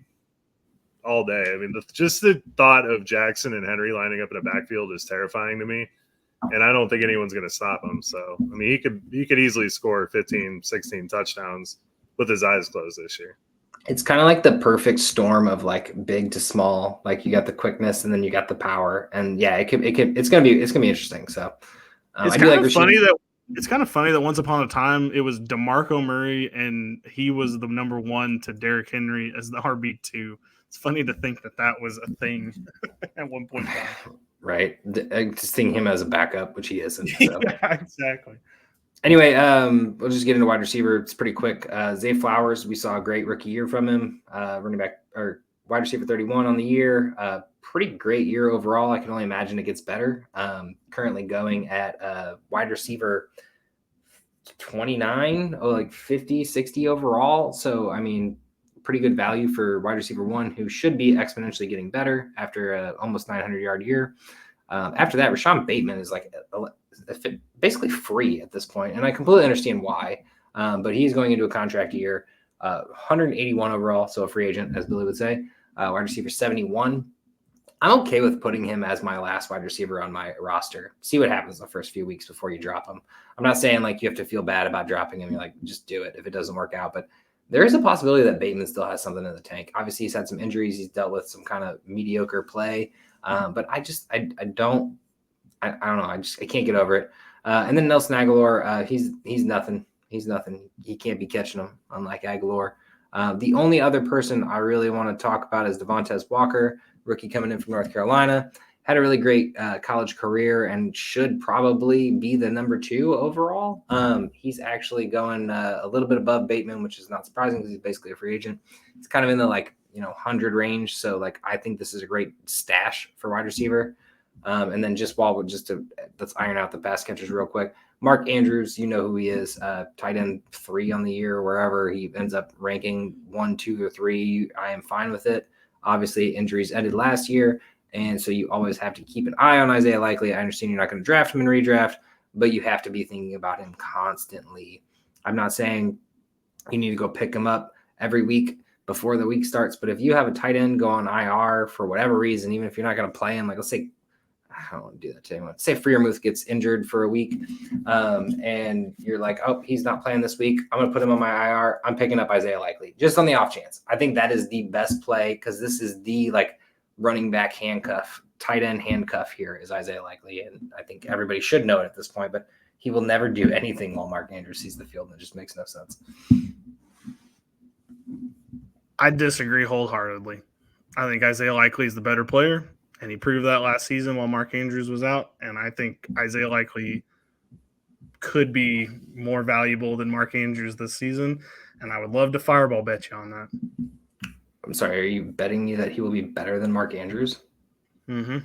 all day, I mean, just the thought of Jackson and Henry lining up in a backfield is terrifying to me. And I don't think anyone's going to stop him. So, I mean, he could easily score 15, 16 touchdowns with his eyes closed this year. It's kind of like the perfect storm of like big to small. Like you got the quickness and then you got the power. And yeah, it's going to be interesting. So it's kind of funny that once upon a time it was DeMarco Murray and he was the number one to Derrick Henry as the RB2. It's funny to think that was a thing at one point in time. Right. Just seeing him as a backup, which he isn't. So. Yeah, exactly. Anyway, we'll just get into wide receiver. It's pretty quick. Zay Flowers, we saw a great rookie year from him. Running back or wide receiver 31 on the year. Pretty great year overall. I can only imagine it gets better. Currently going at wide receiver 29, like 50, 60 overall. So, I mean, pretty good value for wide receiver one, who should be exponentially getting better after an almost 900-yard year. After that, Rashad Bateman is like basically free at this point, and I completely understand why. But he's going into a contract year, 181 overall, so a free agent, as Billy would say. Wide receiver 71. I'm okay with putting him as my last wide receiver on my roster. See what happens the first few weeks before you drop him. I'm not saying like you have to feel bad about dropping him. You're like, just do it if it doesn't work out. But there is a possibility that Bateman still has something in the tank. Obviously, he's had some injuries. He's dealt with some kind of mediocre play. But I don't know. I can't get over it. And then Nelson Aguilar, he's nothing. He's nothing. He can't be catching them, unlike Aguilar. The only other person I really want to talk about is Devontae Walker, rookie coming in from North Carolina. Had a really great college career and should probably be the number 2 overall. He's actually going a little bit above Bateman, which is not surprising because he's basically a free agent. It's kind of in the 100 range. So I think this is a great stash for wide receiver. And then let's iron out the pass catchers real quick. Mark Andrews, you know who he is, tight end 3 on the year, wherever he ends up ranking 1, 2, or 3. I am fine with it. Obviously, injuries ended last year, and so you always have to keep an eye on Isaiah Likely. I understand you're not going to draft him in redraft, but you have to be thinking about him constantly. I'm not saying you need to go pick him up every week before the week starts, but if you have a tight end go on IR for whatever reason, even if you're not going to play him, let's say, I don't want to do that to anyone. Say Freiermuth gets injured for a week, and you're like, oh, he's not playing this week. I'm going to put him on my IR. I'm picking up Isaiah Likely just on the off chance. I think that is the best play because this is the running back handcuff, tight end handcuff here is Isaiah Likely, and I think everybody should know it at this point. But he will never do anything while Mark Andrews sees the field, and it just makes no sense. I disagree wholeheartedly. I think Isaiah Likely is the better player. And he proved that last season while Mark Andrews was out. And I think Isaiah Likely could be more valuable than Mark Andrews this season. And I would love to fireball bet you on that. I'm sorry, are you betting me that he will be better than Mark Andrews? Mm-hmm.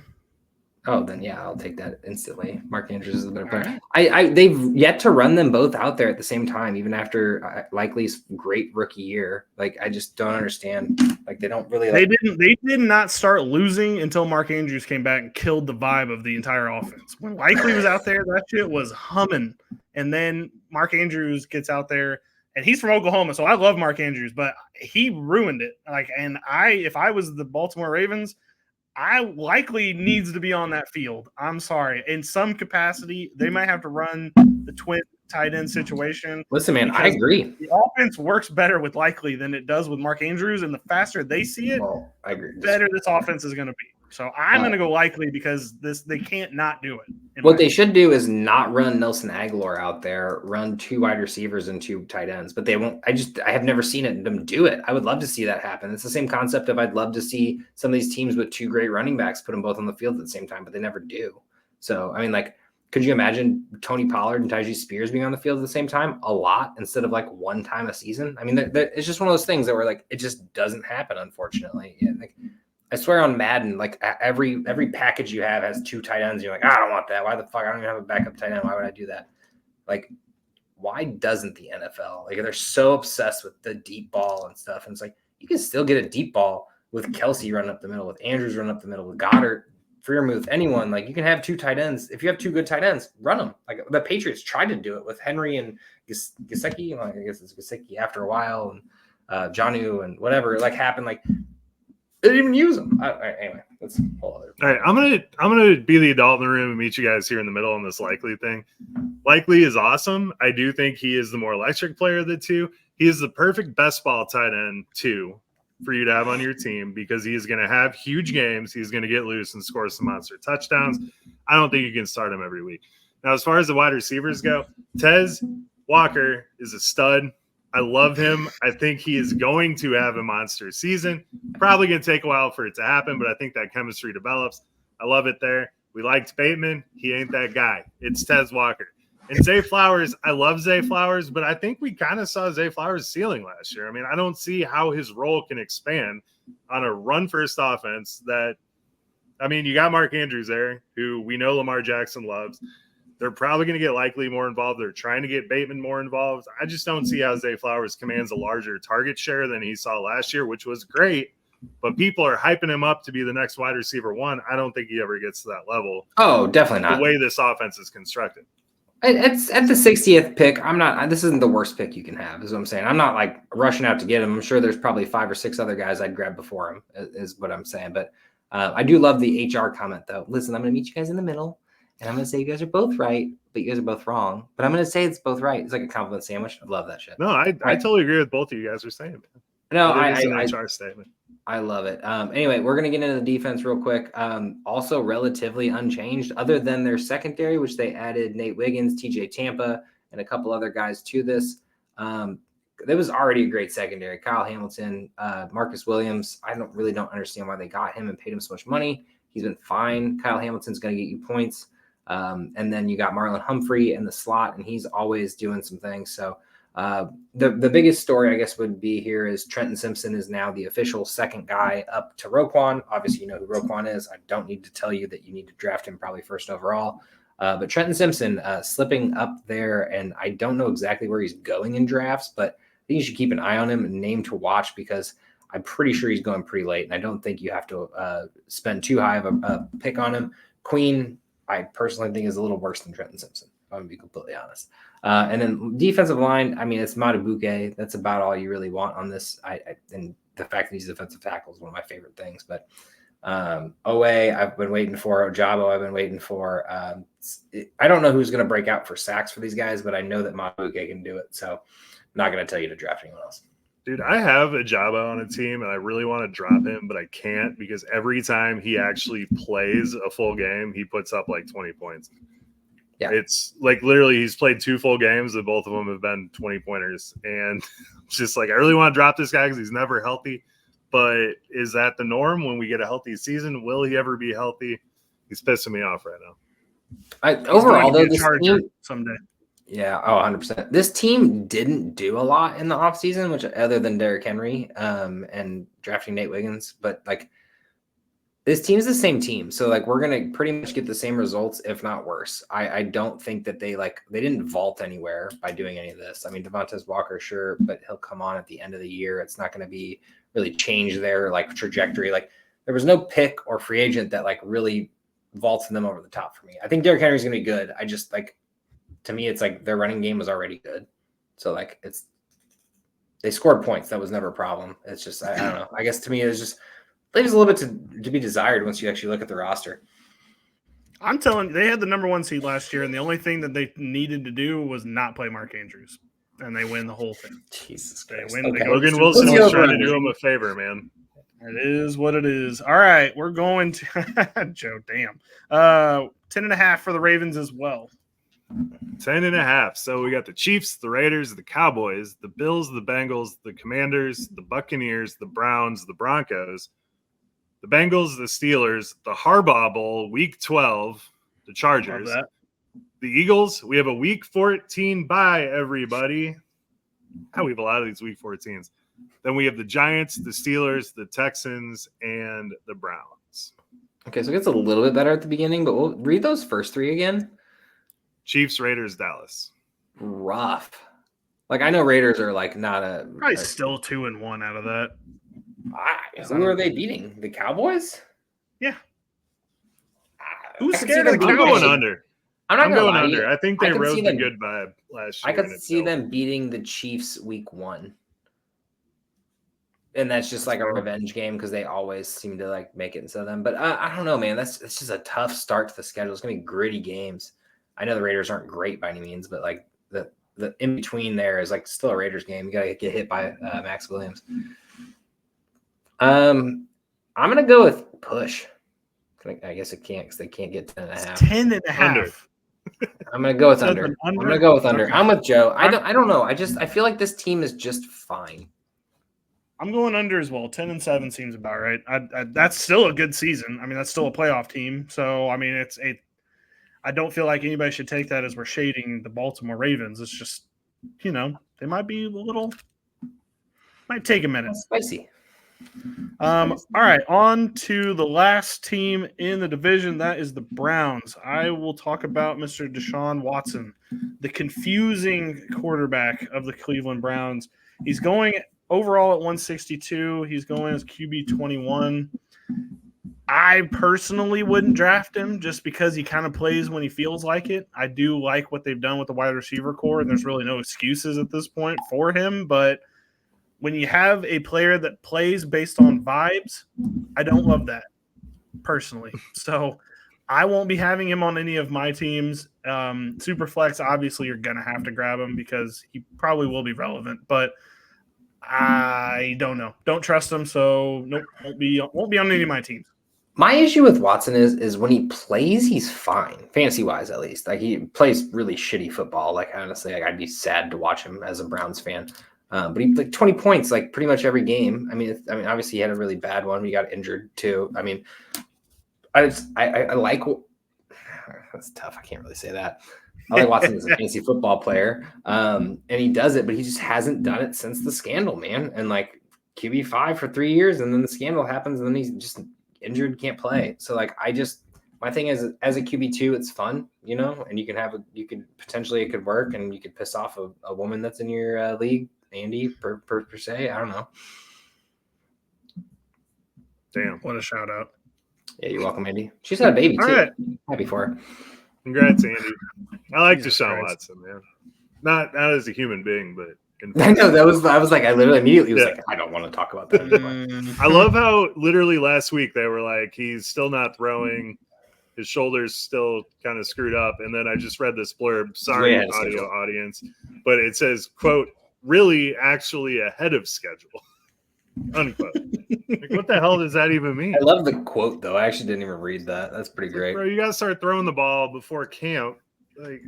Oh, then yeah, I'll take that instantly. Mark Andrews is a better player. They've yet to run them both out there at the same time, even after Likely's great rookie year. Like, I just don't understand. Like, they don't really. They did not start losing until Mark Andrews came back and killed the vibe of the entire offense. When Likely was out there, that shit was humming. And then Mark Andrews gets out there, and he's from Oklahoma, so I love Mark Andrews, but he ruined it. Like, and if I was the Baltimore Ravens, I Likely needs to be on that field. I'm sorry. In some capacity, they might have to run the twin tight end situation. Listen, man, I agree. The offense works better with Likely than it does with Mark Andrews, and the faster they see it, I agree. The better this offense is going to be. So I'm going to go Likely because they can't not do it. What they should do is not run Nelson Aguilar out there, run 2 wide receivers and 2 tight ends, but they won't. I have never seen them do it. I would love to see that happen. It's the same concept of I'd love to see some of these teams with 2 great running backs put them both on the field at the same time, but they never do. So, I mean, like, could you imagine Tony Pollard and Tyjae Spears being on the field at the same time a lot instead of like one time a season? I mean, it's just one of those things that were like, it just doesn't happen, unfortunately. Yeah, like, I swear on Madden, like every package you have has 2 tight ends. You're like, I don't want that. Why the fuck? I don't even have a backup tight end. Why would I do that? Like, why doesn't the NFL? Like, they're so obsessed with the deep ball and stuff. And it's like, you can still get a deep ball with Kelsey running up the middle, with Andrews running up the middle, with Goddard, Freiermuth, anyone. Like, you can have 2 tight ends. If you have 2 good tight ends, run them. Like, the Patriots tried to do it with Henry and Gesicki. Well, I guess it's Gesicki after a while, and Jonnu and whatever like happened. Like, they didn't even use them. Anyway, that's a whole other. All right, I'm gonna be the adult in the room and meet you guys here in the middle on this Likely thing. Likely is awesome. I do think he is the more electric player of the 2. He is the perfect best ball tight end 2 for you to have on your team because he is going to have huge games. He's going to get loose and score some monster touchdowns. I don't think you can start him every week. Now, as far as the wide receivers go, Tez Walker is a stud. I love him. I think he is going to have a monster season. Probably going to take a while for it to happen, but I think that chemistry develops. I love it there. We liked Bateman. He ain't that guy. It's Tez Walker. And Zay Flowers, I love Zay Flowers, but I think we kind of saw Zay Flowers' ceiling last year. I mean, I don't see how his role can expand on a run-first offense that – I mean, you got Mark Andrews there, who we know Lamar Jackson loves. They're probably going to get Likely more involved. They're trying to get Bateman more involved. I just don't see how Zay Flowers commands a larger target share than he saw last year, which was great. But people are hyping him up to be the next wide receiver 1. I don't think he ever gets to that level. Oh, definitely not. The way this offense is constructed. It's at the 60th pick. This isn't the worst pick you can have, is what I'm saying. I'm not like rushing out to get him. I'm sure there's probably 5 or 6 other guys I'd grab before him, is what I'm saying. But I do love the HR comment, though. Listen, I'm going to meet you guys in the middle. And I'm going to say you guys are both right, but you guys are both wrong. But I'm going to say it's both right. It's like a compliment sandwich. I love that shit. No, I totally agree with both of you guys are saying. No, it's an HR statement. I love it. Anyway, we're going to get into the defense real quick. Also relatively unchanged other than their secondary, which they added Nate Wiggins, TJ Tampa, and a couple other guys to this. There was already a great secondary. Kyle Hamilton, Marcus Williams. I don't understand why they got him and paid him so much money. He's been fine. Kyle Hamilton's going to get you points. And then you got Marlon Humphrey in the slot, and he's always doing some things. So the biggest story, I guess, would be here is Trenton Simpson is now the official second guy up to Roquan. Obviously, you know who Roquan is. I don't need to tell you that you need to draft him probably first overall. But Trenton Simpson slipping up there, and I don't know exactly where he's going in drafts, but I think you should keep an eye on him and name to watch because I'm pretty sure he's going pretty late, and I don't think you have to spend too high of a pick on him. Queen, I personally think is a little worse than Trenton Simpson. I'm going to be completely honest. And then defensive line, I mean, it's Madubuike. That's about all you really want on this. And the fact that he's a defensive tackle is one of my favorite things. But Owe, I've been waiting for. Ojabo, I've been waiting for. I don't know who's going to break out for sacks for these guys, but I know that Madubuike can do it. So I'm not going to tell you to draft anyone else. Dude, I have a Ojabo on a team, and I really want to drop him, but I can't because every time he actually plays a full game, he puts up like 20 points. Yeah, it's like literally he's played 2 full games, and both of them have been 20-pointers. And it's just like I really want to drop this guy because he's never healthy. But is that the norm when we get a healthy season? Will he ever be healthy? He's pissing me off right now. Overall, though, this team someday. Yeah, 100%. This team didn't do a lot in the offseason, which other than Derrick Henry and drafting Nate Wiggins. But, like, This team's the same team. So, like, we're going to pretty much get the same results, if not worse. I don't think that they didn't vault anywhere by doing any of this. I mean, Devontae Walker, sure, but he'll come on at the end of the year. It's not going to be really change their, like, trajectory. Like, there was no pick or free agent that, like, really vaulted them over the top for me. I think Derrick Henry's going to be good. I just, like, to me, it's like their running game was already good. So, like, they scored points. That was never a problem. It's just, I don't know. I guess to me, it was just leaves a little bit to be desired once you actually look at the roster. I'm telling you, they had the number 1 seed last year, and the only thing that they needed to do was not play Mark Andrews, and they win the whole thing. Jesus Christ. Logan Wilson was trying to do him a favor, man. It is what it is. All right, we're going to Joe. Damn, 10.5 for the Ravens as well. 10.5. So we got the Chiefs, the Raiders, the Cowboys, the Bills, the Bengals, the Commanders, the Buccaneers, the Browns, the Broncos, the Bengals, the Steelers, the Harbaugh Bowl, Week 12, the Chargers, the Eagles. We have a Week 14 bye, everybody. We have a lot of these Week 14s. Then we have the Giants, the Steelers, the Texans, and the Browns. Okay, so it gets a little bit better at the beginning, but we'll read those first 3 again. Chiefs, Raiders, Dallas. Rough. Like, I know Raiders are, like, not a... Probably still 2-1 out of that. Who are they beating? The Cowboys? Yeah. Who's scared of the Cowboys? I'm going under. I'm going under. I think they rode the good vibe last year. I could see them beating the Chiefs Week 1. And that's just like a revenge game because they always seem to, like, make it into them. But I don't know, man. That's just a tough start to the schedule. It's going to be gritty games. I know the Raiders aren't great by any means, but, like, the in between there is, like, still a Raiders game. You got to get hit by Max Williams. I'm gonna go with push. I guess it can't because they can't get 10.5. 10.5. I'm gonna go with under. I'm gonna go with under. I'm with Joe. I don't know. I feel like this team is just fine. I'm going under as well. 10-7 seems about right. That's still a good season. I mean, that's still a playoff team. So I mean, I don't feel like anybody should take that as we're shading the Baltimore Ravens. It's just, they might be might take a minute. Spicy. All right, on to the last team in the division. That is the Browns. I will talk about Mr. Deshaun Watson, the confusing quarterback of the Cleveland Browns. He's going overall at 162. He's going as QB 21. I personally wouldn't draft him just because he kind of plays when he feels like it. I do like what they've done with the wide receiver core, and there's really no excuses at this point for him, but when you have a player that plays based on vibes, I don't love that personally. So I won't be having him on any of my teams. Superflex, obviously, you're going to have to grab him because he probably will be relevant, but I don't know. Don't trust him, so nope, won't be on any of my teams. My issue with Watson is when he plays, he's fine, fantasy-wise at least. Like, he plays really shitty football. Like, honestly, I'd be sad to watch him as a Browns fan. But he like 20 points like pretty much every game. I mean, obviously he had a really bad one. He got injured too. I mean, I like that's tough. I can't really say that. I like Watson as a fantasy football player, and he does it, but he just hasn't done it since the scandal, man. And like QB5 for 3 years, and then the scandal happens, and then he's just injured, can't play. So like, my thing is, as a QB2, it's fun, and it could work, and you could piss off a woman that's in your league. Andy per se, I don't know. Damn, what a shout out! Yeah, you're welcome, Andy. She's had a baby too. Right. Happy for her. Congrats, Andy. I like Deshaun Watson, man. Not as a human being, but I know I literally immediately was like, I don't want to talk about that anymore. I love how literally last week they were like, he's still not throwing. His shoulder's still kind of screwed up, and then I just read this blurb. Sorry, audio audience, but it says, "quote." Really actually ahead of schedule, unquote. Like, what the hell does that even mean? I love the quote, though. I actually didn't even read that. That's pretty great. Bro, you got to start throwing the ball before camp. Like,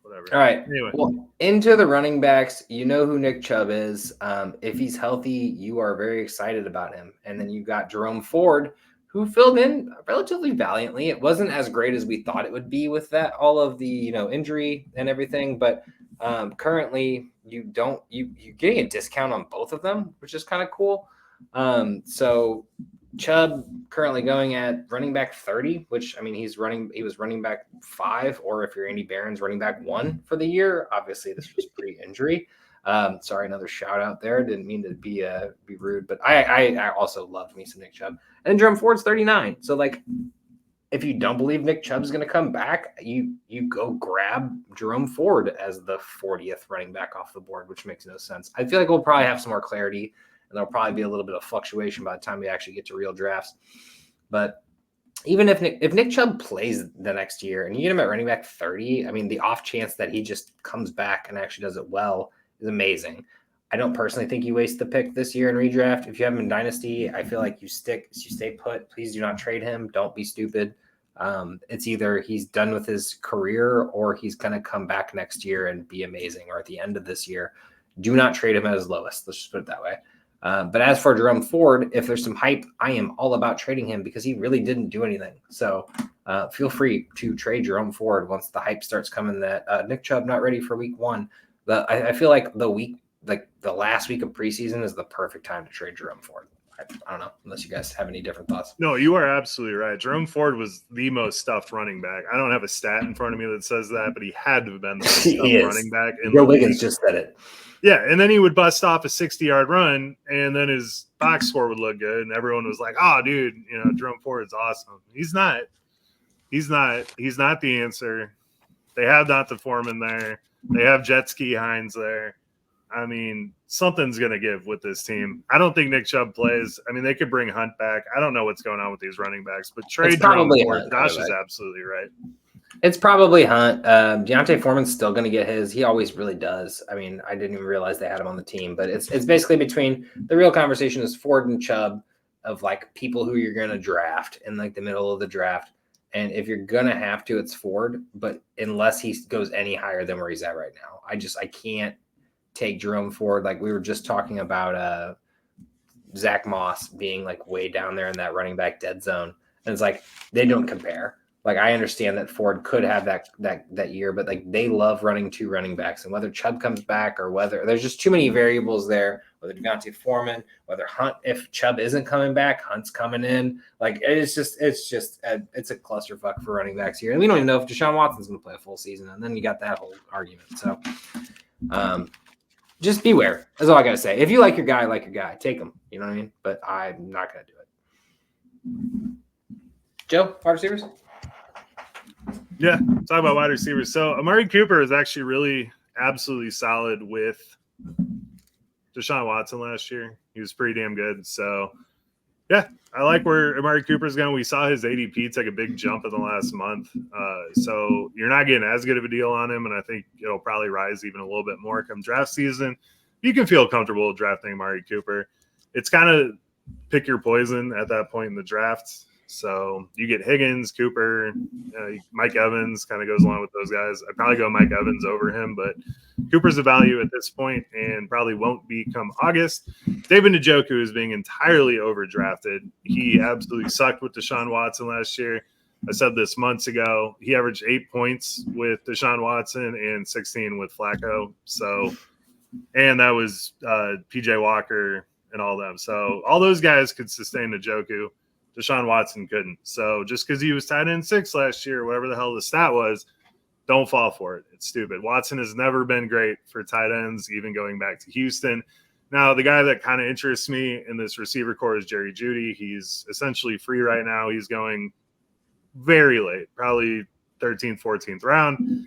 whatever. All right. Anyway. Well, into the running backs, you know who Nick Chubb is. If he's healthy, you are very excited about him. And then you got Jerome Ford, who filled in relatively valiantly. It wasn't as great as we thought it would be with that, all of the, injury and everything, but currently you're getting a discount on both of them, which is kind of cool. So Chubb currently going at running back 30, which I mean he was running back 5, or if you're Andy Barron's running back 1 for the year. Obviously, this was pre-injury. Sorry, another shout out there. Didn't mean to be rude, but I also loved me some Nick Chubb. And Jerome Ford's 39. So like, if you don't believe Nick Chubb's going to come back, you go grab Jerome Ford as the 40th running back off the board, which makes no sense. I feel like we'll probably have some more clarity, and there'll probably be a little bit of fluctuation by the time we actually get to real drafts. But even if Nick Chubb plays the next year and you get him at running back 30, I mean, the off chance that he just comes back and actually does it well is amazing. I don't personally think you waste the pick this year in redraft. If you have him in dynasty, I feel like you stay put. Please do not trade him. Don't be stupid. It's either he's done with his career or he's going to come back next year and be amazing, or at the end of this year. Do not trade him at his lowest. Let's just put it that way. But as for Jerome Ford, if there's some hype, I am all about trading him because he really didn't do anything. So feel free to trade Jerome Ford once the hype starts coming that Nick Chubb not ready for week 1. I feel like the last week of preseason is the perfect time to trade Jerome Ford. I don't know, unless you guys have any different thoughts. No, you are absolutely right. Jerome Ford was the most stuffed running back. I don't have a stat in front of me that says that, but he had to have been the most stuffed running back. Joe Wiggins just said it. Yeah, and then he would bust off a 60-yard run, and then his box score would look good, and everyone was like, "Oh, dude, Jerome Ford is awesome." He's not. He's not the answer. They have Donta Foreman there. They have Jet Ski Hines there. I mean, something's going to give with this team. I don't think Nick Chubb plays. I mean, they could bring Hunt back. I don't know what's going on with these running backs, but trade Jerome Ford. Josh is absolutely right. It's probably Hunt. Deontay Foreman's still going to get his. He always really does. I mean, I didn't even realize they had him on the team, but it's basically between the real conversation is Ford and Chubb of like people who you're going to draft in like the middle of the draft. And if you're going to have to, it's Ford, but unless he goes any higher than where he's at right now, I can't take Jerome Ford. Like we were just talking about Zach Moss being like way down there in that running back dead zone. And it's like, they don't compare. Like I understand that Ford could have that year, but like they love running 2 running backs, and whether Chubb comes back or whether there's just too many variables there, whether Deontay Foreman, whether Hunt, if Chubb isn't coming back, Hunt's coming in. Like it's a clusterfuck for running backs here. And we don't even know if Deshaun Watson's going to play a full season. And then you got that whole argument. So, just beware. That's all I got to say. If you like your guy, take him. You know what I mean? But I'm not going to do it. Joe, wide receivers? Yeah, talk about wide receivers. So Amari Cooper is actually really absolutely solid with Deshaun Watson last year. He was pretty damn good. So, yeah, I like where Amari Cooper is going. We saw his ADP take a big jump in the last month. So you're not getting as good of a deal on him, and I think it'll probably rise even a little bit more come draft season. You can feel comfortable drafting Amari Cooper. It's kind of pick your poison at that point in the draft. So you get Higgins, Cooper, Mike Evans kind of goes along with those guys. I'd probably go Mike Evans over him, but Cooper's a value at this point and probably won't be come August. David Njoku is being entirely overdrafted. He absolutely sucked with Deshaun Watson last year. I said this months ago. He averaged 8 points with Deshaun Watson and 16 with Flacco. So, and that was PJ Walker and all them. So all those guys could sustain Njoku. Deshaun Watson couldn't. So just because he was tight end 6 last year, whatever the hell the stat was, don't fall for it. It's stupid. Watson has never been great for tight ends, even going back to Houston. Now, the guy that kind of interests me in this receiver core is Jerry Jeudy. He's essentially free right now. He's going very late, probably 13th, 14th round.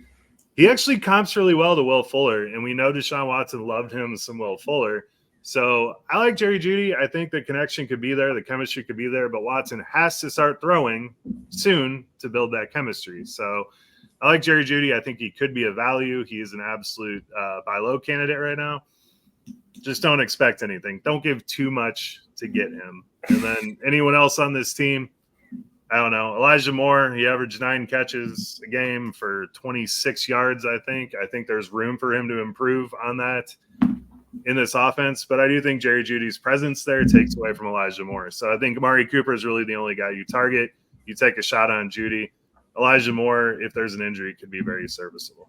He actually comps really well to Will Fuller, and we know Deshaun Watson loved him some Will Fuller. So I like Jerry Jeudy. I think the connection could be there. The chemistry could be there, but Watson has to start throwing soon to build that chemistry. So I like Jerry Jeudy. I think he could be a value. He is an absolute buy low candidate right now. Just don't expect anything. Don't give too much to get him. And then anyone else on this team, I don't know. Elijah Moore, he averaged 9 catches a game for 26 yards, I think. I think there's room for him to improve on that in this offense, but I do think Jerry Jeudy's presence there takes away from Elijah Moore. So I think Amari Cooper is really the only guy you target. You take a shot on Jeudy. Elijah Moore, if there's an injury, could be very serviceable.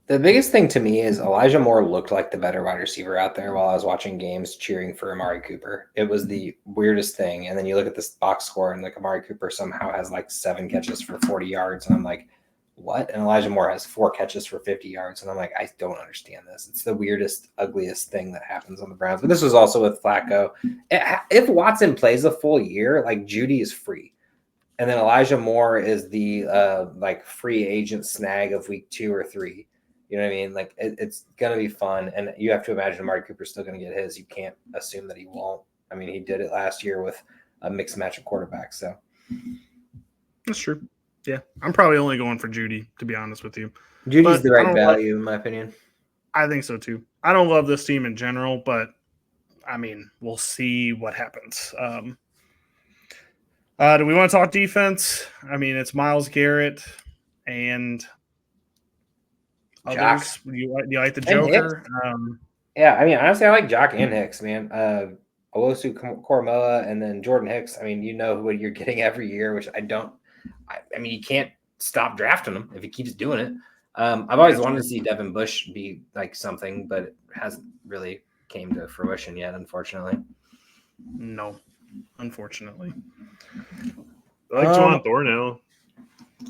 The biggest thing to me is Elijah Moore looked like the better wide receiver out there while I was watching games cheering for Amari Cooper. It was the weirdest thing. And then you look at this box score and like Amari Cooper somehow has like 7 catches for 40 yards. And I'm like, what? And Elijah Moore has 4 catches for 50 yards. And I'm like, I don't understand this. It's the weirdest, ugliest thing that happens on the Browns. But this was also with Flacco. If Watson plays a full year, like Jeudy is free. And then Elijah Moore is the like free agent snag of week 2 or 3. You know what I mean? Like it's going to be fun. And you have to imagine Amari Cooper's still going to get his. You can't assume that he won't. I mean, he did it last year with a mixed match of quarterbacks. So that's true. Yeah. I'm probably only going for Jeudy, to be honest with you. Judy's the right value, in my opinion. I think so too. I don't love this team in general, but I mean, we'll see what happens. Do we want to talk defense? I mean, it's Myles Garrett and others. Do you like the Joker? Yeah, I mean, honestly, I like Jock and Hicks, man. Owusu Koromoa and then Jordan Hicks. I mean, you know what you're getting every year, which I don't. I mean, you can't stop drafting him if he keeps doing it. I've always wanted to see Devin Bush be like something, but it hasn't really came to fruition yet, unfortunately. No, unfortunately. I like Juwan Thornhill.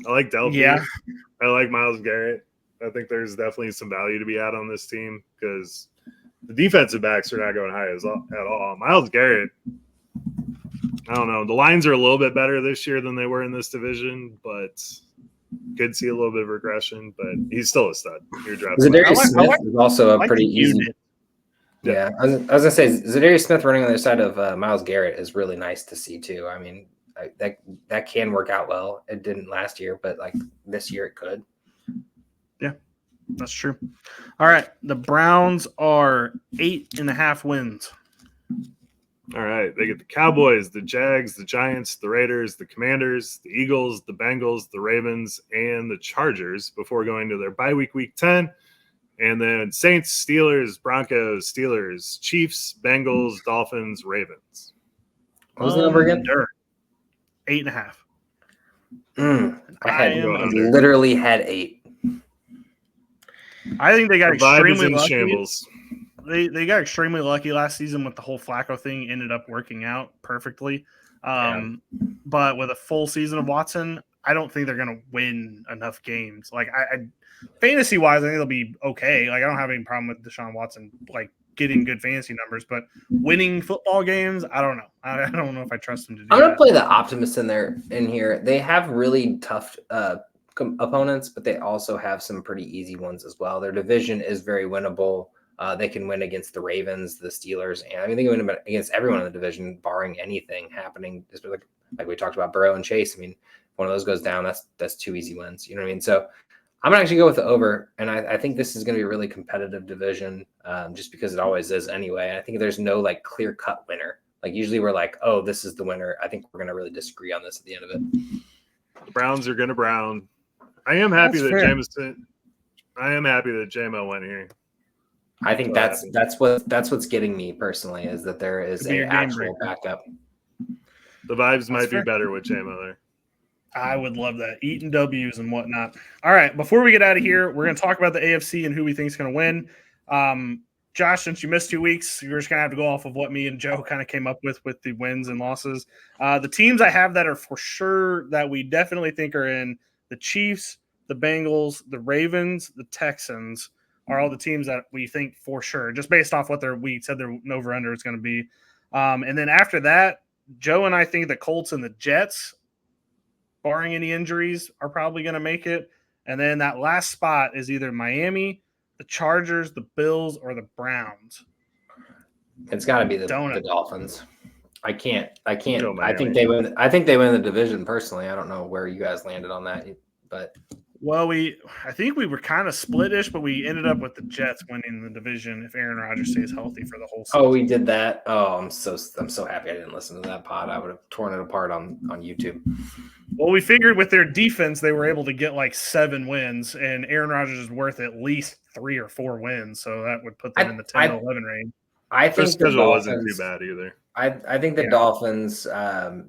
I like Delphi. Yeah. I like Myles Garrett. I think there's definitely some value to be had on this team because the defensive backs are not going high at all. Myles Garrett, I don't know. The lines are a little bit better this year than they were in this division, but could see a little bit of regression, but he's still a stud. Zadarius Smith is also a pretty easy. Yeah, I was going to say, Zadarius Smith running on the other side of Myles Garrett is really nice to see, too. I mean, that can work out well. It didn't last year, but like this year it could. Yeah, that's true. All right, the Browns are 8.5 wins. All right, they get the Cowboys, the Jags, the Giants, the Raiders, the Commanders, the Eagles, the Bengals, the Ravens, and the Chargers before going to their bye week, week 10. And then Saints, Steelers, Broncos, Steelers, Chiefs, Bengals, Dolphins, Ravens. What was the number again? 8.5. I literally had 8. I think they got extremely lucky. Shambles. They got extremely lucky last season with the whole Flacco thing. Ended up working out perfectly. But with a full season of Watson, I don't think they're going to win enough games. Like I fantasy wise, I think they'll be okay. Like I don't have any problem with Deshaun Watson like getting good fantasy numbers, but winning football games, I don't know. I don't know if I trust them to do that. I'm going to play the optimist in here. They have really tough opponents, but they also have some pretty easy ones as well. Their division is very winnable. They can win against the Ravens, the Steelers, and I mean they can win against everyone in the division, barring anything happening. Just like we talked about Burrow and Chase. I mean, if one of those goes down, that's 2 easy wins. You know what I mean? So I'm gonna actually go with the over, and I think this is gonna be a really competitive division, just because it always is anyway. I think there's no like clear cut winner. Like usually we're like, oh, this is the winner. I think we're gonna really disagree on this at the end of it. The Browns are gonna Brown. I am happy that J-Mo went here. I think that's what's getting me personally is that there is an actual backup. The vibes might be better with J-Mo there. I would love that. Eating W's and whatnot. All right, before we get out of here, we're going to talk about the AFC and who we think is going to win. Josh, since you missed 2 weeks, you're just going to have to go off of what me and Joe kind of came up with the wins and losses. The teams I have that are for sure that we definitely think are in, the Chiefs, the Bengals, the Ravens, the Texans are all the teams that we think for sure, just based off what we said their over-under is going to be. And then after that, Joe and I think the Colts and the Jets, barring any injuries, are probably going to make it. And then that last spot is either Miami, the Chargers, the Bills, or the Browns. It's got to be the Dolphins. I can't. I think they win. I think they win the division personally. I don't know where you guys landed on that, but I think we were kind of split-ish, but we ended up with the Jets winning the division if Aaron Rodgers stays healthy for the whole season. Oh, we did that. Oh, I'm so happy I didn't listen to that pod. I would have torn it apart on YouTube. Well, we figured with their defense, they were able to get like 7 wins, and Aaron Rodgers is worth at least 3 or 4 wins, so that would put them in the 10-11 range. I think their schedule wasn't too bad either. I think the Dolphins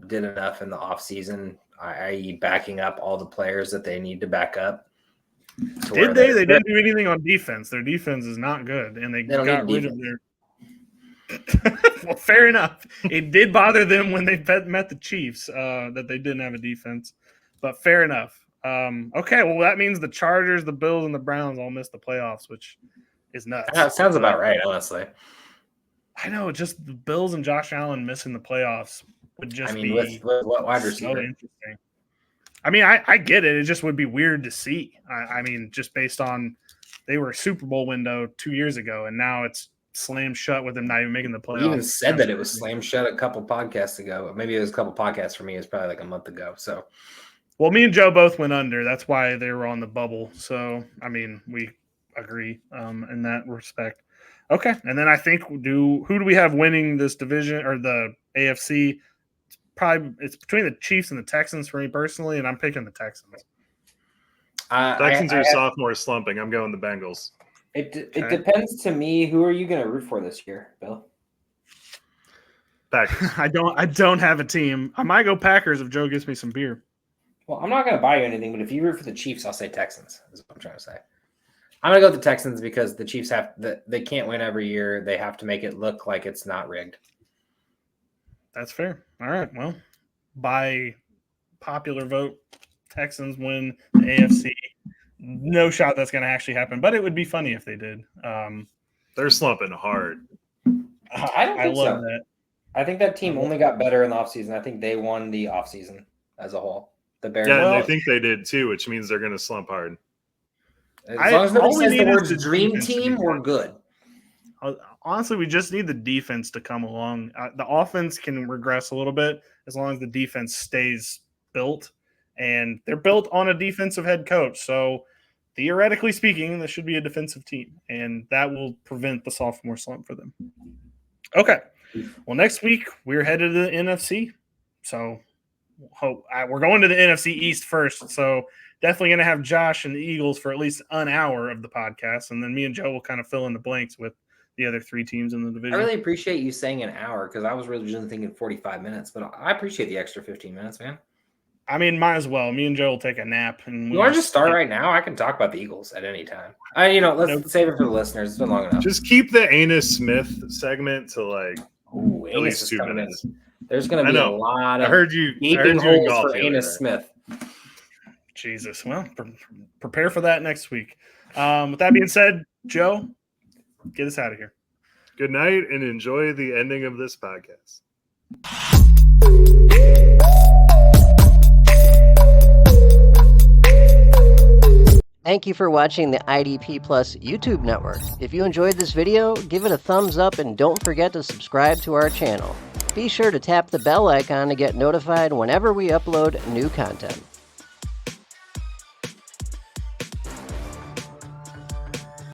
did enough in the offseason, i.e. backing up all the players that they need to back up. Did they? They didn't do anything on defense. Their defense is not good, and they got rid of their. Well, fair enough. It did bother them when they met the Chiefs that they didn't have a defense, but fair enough. Okay, well that means the Chargers, the Bills, and the Browns all missed the playoffs, which is nuts. That sounds about right, honestly. I know, just the Bills and Josh Allen missing the playoffs would just be with what wide receiver? So interesting. I mean, I get it. It just would be weird to see. I mean, just based on they were a Super Bowl window 2 years ago, and now it's slammed shut with them not even making the playoffs. We even said that it was slammed shut a couple podcasts ago. Maybe it was a couple podcasts for me. It was probably like a month ago. So, well, me and Joe both went under. That's why they were on the bubble. So, I mean, we agree in that respect. Okay, and then I think who do we have winning this division or the AFC? It's between the Chiefs and the Texans for me personally, and I'm picking the Texans. Texans are sophomore slumping. I'm going the Bengals. It depends to me. Who are you going to root for this year, Bill? Packers. I don't have a team. I might go Packers if Joe gets me some beer. Well, I'm not going to buy you anything, but if you root for the Chiefs, I'll say Texans. Is what I'm trying to say. I'm going to go with the Texans because the Chiefs they can't win every year. They have to make it look like it's not rigged. That's fair. All right. Well, by popular vote, Texans win the AFC. No shot that's going to actually happen, but it would be funny if they did. They're slumping hard. I don't think love so. that. I think that team only got better in the offseason. I think they won the offseason as a whole. The Bears. Yeah, and they think they did too, which means they're going to slump hard. As long as nobody says the words dream team, we're good. Honestly, we just need the defense to come along. The offense can regress a little bit as long as the defense stays built. And they're built on a defensive head coach. So theoretically speaking, this should be a defensive team. And that will prevent the sophomore slump for them. Okay. Well, next week, we're headed to the NFC. So we're going to the NFC East first. So definitely going to have Josh and the Eagles for at least an hour of the podcast. And then me and Joe will kind of fill in the blanks with the other three teams in the division. I really appreciate you saying an hour because I was really just thinking 45 minutes. But I appreciate the extra 15 minutes, man. I mean, might as well. Me and Joe will take a nap. And you want to just start right now? I can talk about the Eagles at any time. Let's save it for the listeners. It's been long enough. Just keep the Anus Smith segment to like at least 2 minutes. There's going to be a lot of gaping holes for Anus Smith. Jesus. Well, prepare for that next week. With that being said, Joe, get us out of here. Good night and enjoy the ending of this podcast. Thank you for watching the IDP Plus YouTube network. If you enjoyed this video, give it a thumbs up and don't forget to subscribe to our channel. Be sure to tap the bell icon to get notified whenever we upload new content.